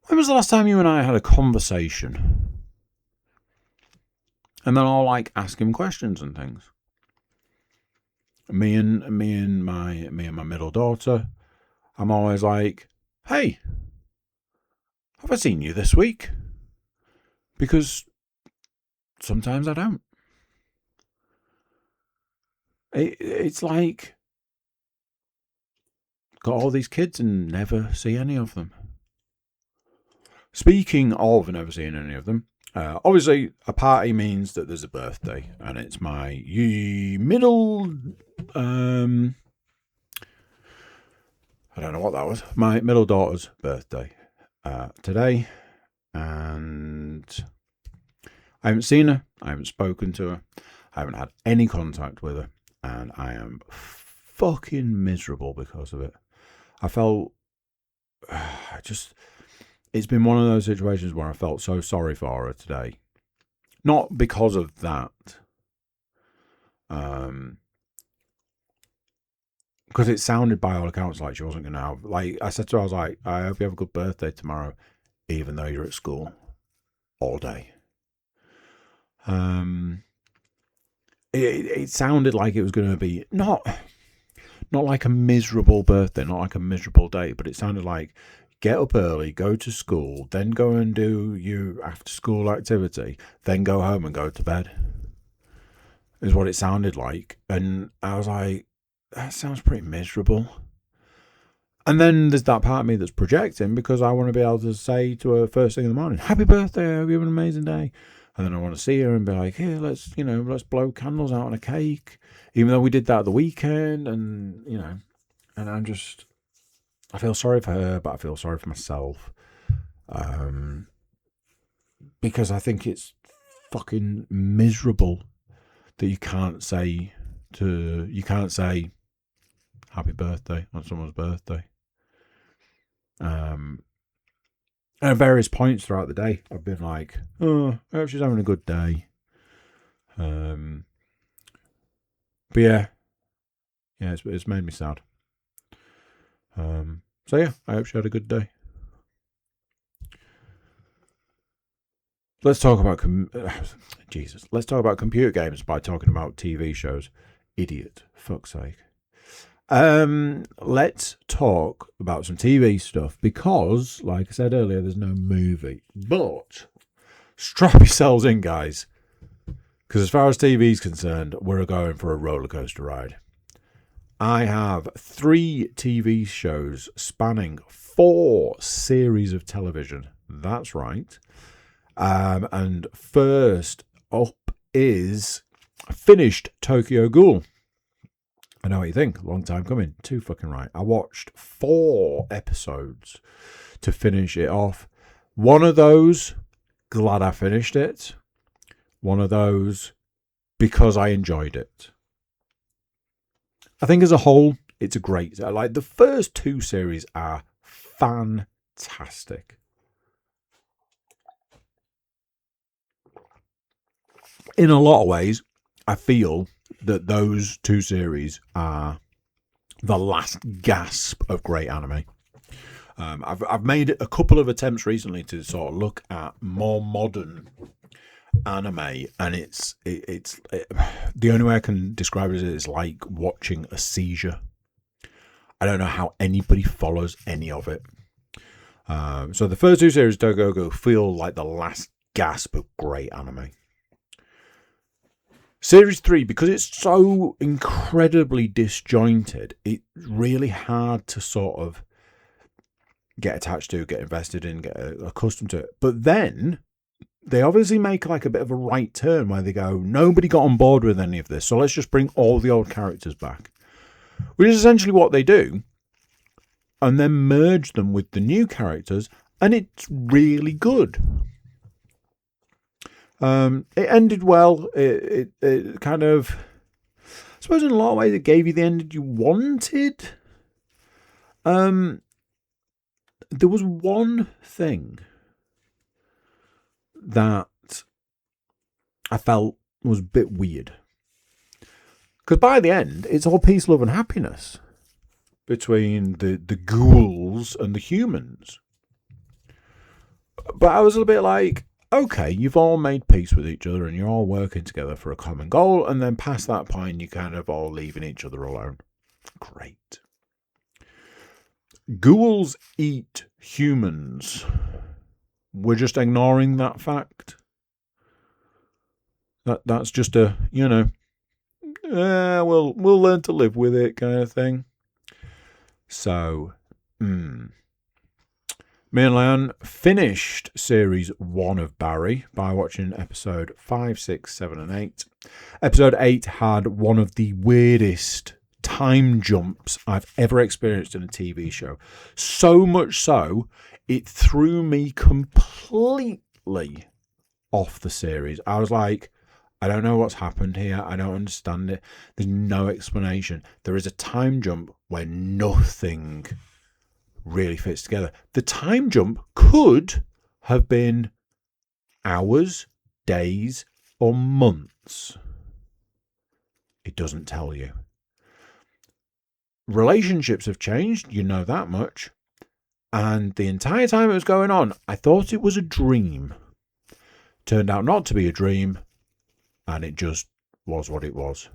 when was the last time you and I had a conversation? And then I'll ask him questions and things. Me and my middle daughter, I'm always like, hey, have I seen you this week? Because sometimes I don't. It's like, got all these kids and never see any of them. Speaking of never seeing any of them, obviously a party means that there's a birthday, and it's my middle, I don't know what that was, my middle daughter's birthday today, and I haven't seen her, I haven't spoken to her, I haven't had any contact with her, and I am fucking miserable because of it. I felt, it's been one of those situations where I felt so sorry for her today. Not because of that. Because it sounded by all accounts like she wasn't going to have... I said to her, I was like, I hope you have a good birthday tomorrow, even though you're at school all day. It sounded like it was going to be not like a miserable birthday, not like a miserable day, but it sounded like, get up early, go to school, then go and do your after-school activity, then go home and go to bed, is what it sounded like. And I was like, that sounds pretty miserable. And then there's that part of me that's projecting because I want to be able to say to her first thing in the morning, happy birthday, I hope you have an amazing day. And then I want to see her and be like, here, let's blow candles out on a cake, even though we did that at the weekend. And, and I feel sorry for her, but I feel sorry for myself. Because I think it's fucking miserable that you can't say happy birthday on someone's birthday. And at various points throughout the day, I've been like, oh, I hope she's having a good day. But yeah, it's made me sad. So yeah, I hope she had a good day. Let's talk about Let's talk about computer games by talking about TV shows. Idiot, fuck's sake. Let's talk about some TV stuff because, like I said earlier, there's no movie. But strap yourselves in, guys, because as far as TV is concerned, we're going for a roller coaster ride. I have 3 TV shows spanning 4 series of television. That's right. And first up is finished Tokyo Ghoul. I know what you think. Long time coming. Too fucking right. I watched 4 episodes to finish it off. One of those, glad I finished it. One of those, because I enjoyed it. I think as a whole, it's a great... the first 2 series are fantastic. in a lot of ways, I feel that those two series are the last gasp of great anime. I've made a couple of attempts recently to sort of look at more modern anime, and it's the only way I can describe it is it's like watching a seizure. I don't know how anybody follows any of it. So the first two series, Dogogo, feel like the last gasp of great anime. Series 3, because it's so incredibly disjointed, it's really hard to sort of get attached to, get invested in, get accustomed to it. But then they obviously make like a bit of a right turn where they go, nobody got on board with any of this, so let's just bring all the old characters back. Which is essentially what they do. And then merge them with the new characters, and it's really good. It ended well. It kind of, I suppose in a lot of ways, it gave you the ending you wanted. There was one thing that I felt was a bit weird. Because by the end, it's all peace, love, and happiness between the ghouls and the humans. But I was a little bit like, okay, you've all made peace with each other and you're all working together for a common goal, and then past that point, you're kind of all leaving each other alone. Great. Ghouls eat humans. We're just ignoring that fact. That's just a, we'll learn to live with it kind of thing. So, me and Leon finished series 1 of Barry by watching episode 5, 6, 7, and 8. Episode 8 had one of the weirdest time jumps I've ever experienced in a TV show. So much so, it threw me completely off the series. I was like, I don't know what's happened here. I don't understand it. There's no explanation. There is a time jump where nothing really fits together. The time jump could have been hours, days, or months. It doesn't tell you. Relationships have changed, you know that much. And the entire time it was going on, I thought it was a dream. Turned out not to be a dream, and it just was what it was.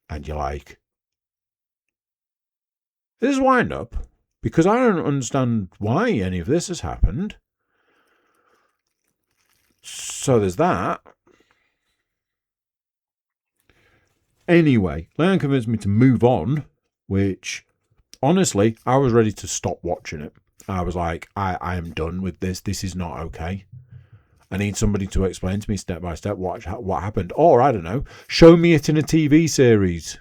And you're like, this is wind up, because I don't understand why any of this has happened. So there's that. Anyway, Leon convinced me to move on, which, honestly, I was ready to stop watching it. I was like, I am done with this. This is not okay. I need somebody to explain to me step by step what happened. Or, I don't know, show me it in a TV series.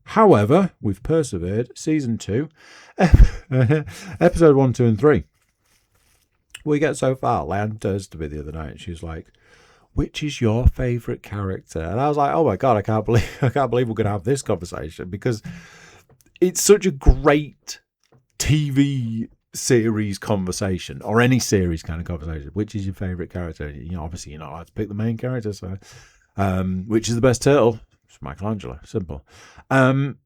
However, we've persevered. Season 2, episode 1, 2, and 3. We get so far. Leanne turns to me the other night and she's like, which is your favourite character? And I was like, oh my God, I can't believe we're going to have this conversation, because it's such a great TV series conversation, or any series kind of conversation. Which is your favourite character? Obviously you're not allowed to pick the main character, so which is the best turtle? It's Michelangelo. Simple. And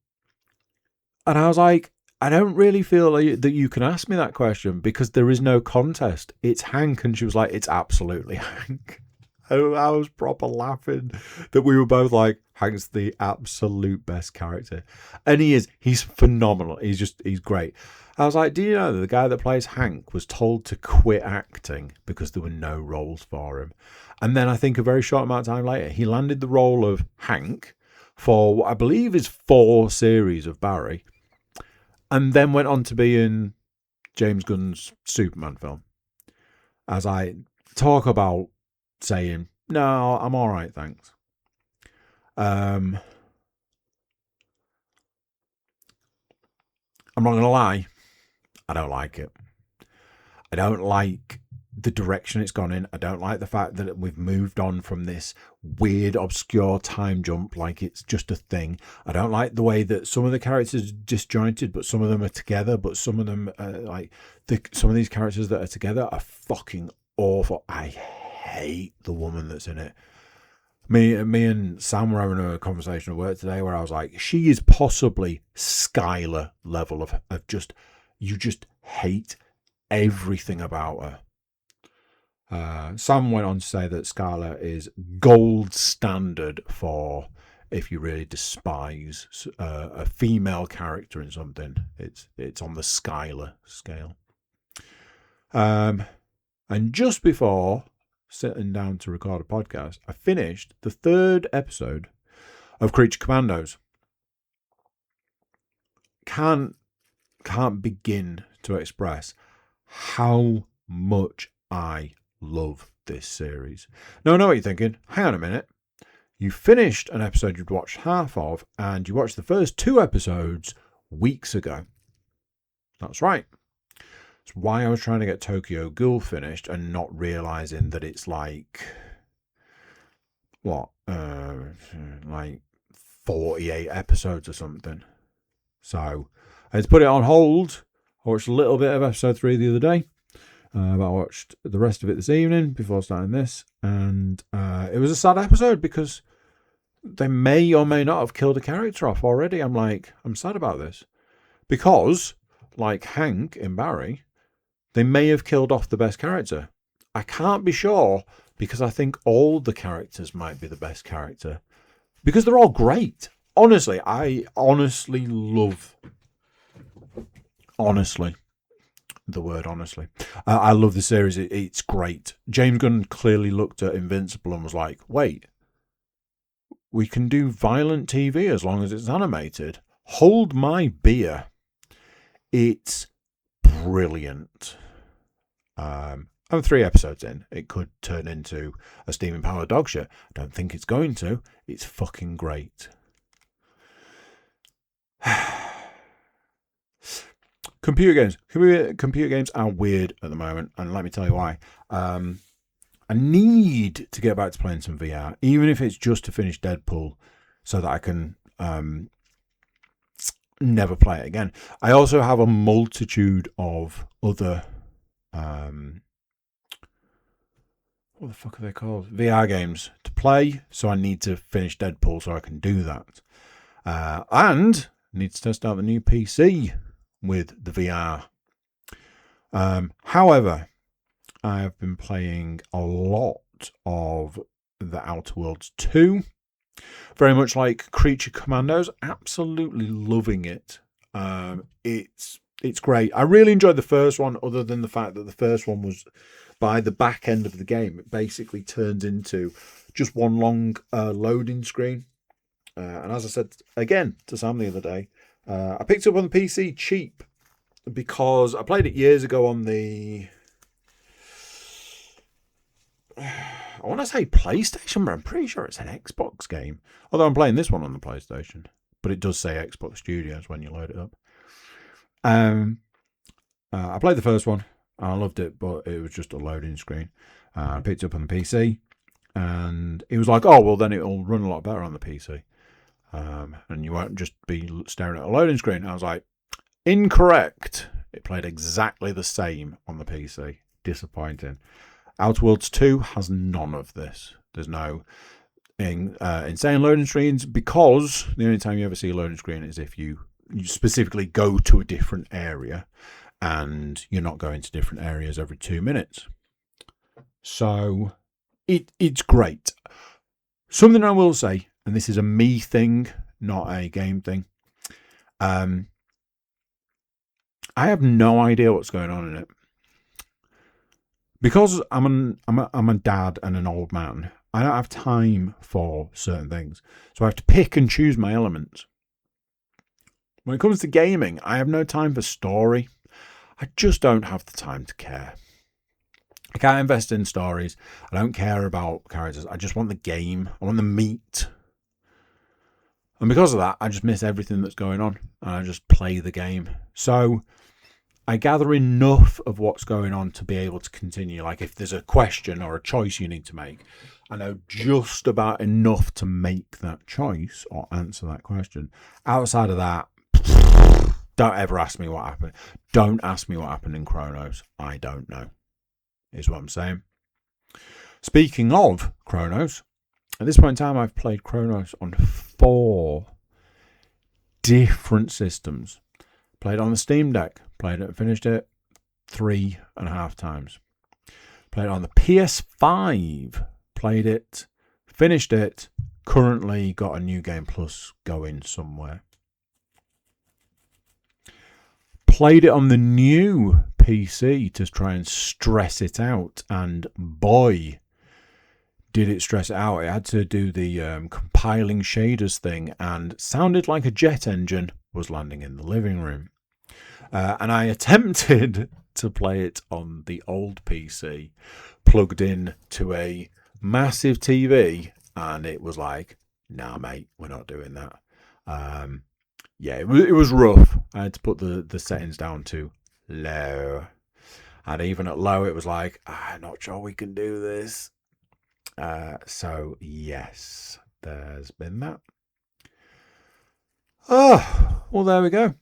I was like, I don't really feel that you can ask me that question, because there is no contest. It's Hank. And she was like, it's absolutely Hank. I was proper laughing that we were both like, Hank's the absolute best character. And he is. He's phenomenal. He's great. I was like, do you know that the guy that plays Hank was told to quit acting because there were no roles for him? And then I think a very short amount of time later, he landed the role of Hank for what I believe is 4 series of Barry, and then went on to be in James Gunn's Superman film. As I talk about saying, no, I'm all right, thanks. I'm not going to lie, I don't like it. I don't like the direction it's gone in. I don't like the fact that we've moved on from this weird, obscure time jump like it's just a thing. I don't like the way that some of the characters are disjointed, but some of them are together, but some of them, some of these characters that are together are fucking awful. I hate the woman that's in it. Me and Sam were having a conversation at work today where I was like, she is possibly Skylar level of just, you just hate everything about her. Sam went on to say that Skylar is gold standard for if you really despise a female character in something. It's on the Skylar scale. And just before sitting down to record a podcast, I finished the 3rd episode of Creature Commandos. Can't begin to express how much I love this series. Now, I know what you're thinking. Hang on a minute. You finished an episode you'd watched half of, and you watched the first 2 episodes weeks ago. That's right. It's why I was trying to get Tokyo Ghoul finished and not realizing that it's like 48 episodes or something. So I had to put it on hold. I watched a little bit of episode 3 the other day. But I watched the rest of it this evening before starting this, and it was a sad episode because they may or may not have killed a character off already. I'm sad about this because, like Hank in Barry, they may have killed off the best character. I can't be sure because I think all the characters might be the best character because they're all great. Honestly, I honestly love. The word honestly. I love the series. It's great. James Gunn clearly looked at Invincible and was like, wait, we can do violent TV as long as it's animated. Hold my beer. It's brilliant. I'm 3 episodes in. It could turn into a steaming powered dog shit. I don't think it's going to. It's fucking great. Computer games are weird at the moment, and let me tell you why. I need to get back to playing some VR, even if it's just to finish Deadpool, so that I can never play it again. I also have a multitude of other what the fuck are they called? VR games to play, so I need to finish Deadpool so I can do that. And need to test out the new PC with the VR. However, I have been playing a lot of The Outer Worlds 2. Very much like Creature Commandos. Absolutely loving it. It's great. I really enjoyed the first one, other than the fact that the first one was, by the back end of the game, it basically turns into just one long loading screen. And as I said again to Sam the other day, I picked it up on the PC cheap because I played it years ago on the, I want to say PlayStation, but I'm pretty sure it's an Xbox game. Although I'm playing this one on the PlayStation, but it does say Xbox Studios when you load it up. I played the first one and I loved it, but it was just a loading screen. I picked it up on the PC and it was like, oh, well, then it'll run a lot better on the PC. And you won't just be staring at a loading screen. I was like, incorrect. It played exactly the same on the PC. Disappointing. Outer Worlds 2 has none of this. There's no insane loading screens, because the only time you ever see a loading screen is if you specifically go to a different area, and you're not going to different areas every 2 minutes. So it's great. Something I will say, and this is a me thing, not a game thing. I have no idea what's going on in it. Because I'm a dad and an old man, I don't have time for certain things. So I have to pick and choose my elements. When it comes to gaming, I have no time for story. I just don't have the time to care. I can't invest in stories. I don't care about characters. I just want the game. I want the meat. And because of that, I just miss everything that's going on. And I just play the game. So I gather enough of what's going on to be able to continue. Like if there's a question or a choice you need to make, I know just about enough to make that choice or answer that question. Outside of that, don't ever ask me what happened. Don't ask me what happened in Chronos. I don't know, is what I'm saying. Speaking of Chronos, at this point in time, I've played Chronos on 4 different systems. Played on the Steam Deck, played it and finished it 3.5 times. Played it on the PS5, played it, finished it, currently got a New Game Plus going somewhere. Played it on the new PC to try and stress it out, and boy, did it stress it out. It had to do the compiling shaders thing, and sounded like a jet engine was landing in the living room. And I attempted to play it on the old PC, plugged in to a massive TV, and it was like, nah, mate, we're not doing that. Yeah, it was rough. I had to put the settings down to low. And even at low, it was like, I'm not sure we can do this. So, yes, there's been that. Oh, well, there we go.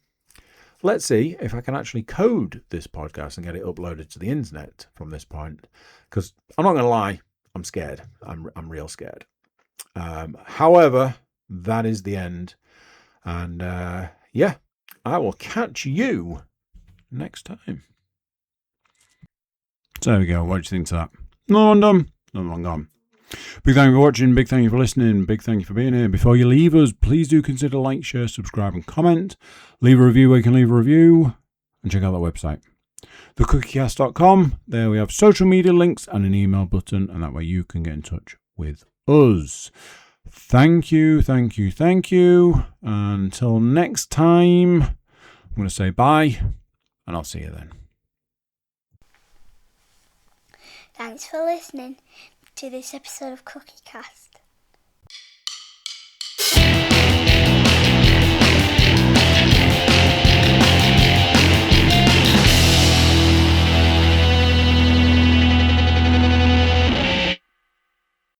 Let's see if I can actually code this podcast and get it uploaded to the internet from this point. Because I'm not going to lie, I'm scared. I'm real scared. However, that is the end. And yeah, I will catch you next time. So there we go. What do you think to that? No one done. No one gone. Big thank you for watching. Big thank you for listening. Big thank you for being here. Before you leave us, please do consider like, share, subscribe and comment. Leave a review where you can leave a review. And check out that website. thecookiecast.com. There we have social media links and an email button. And that way you can get in touch with us. Thank you, thank you, thank you. Until next time, I'm going to say bye. And I'll see you then. Thanks for listening to this episode of Cookie Cast.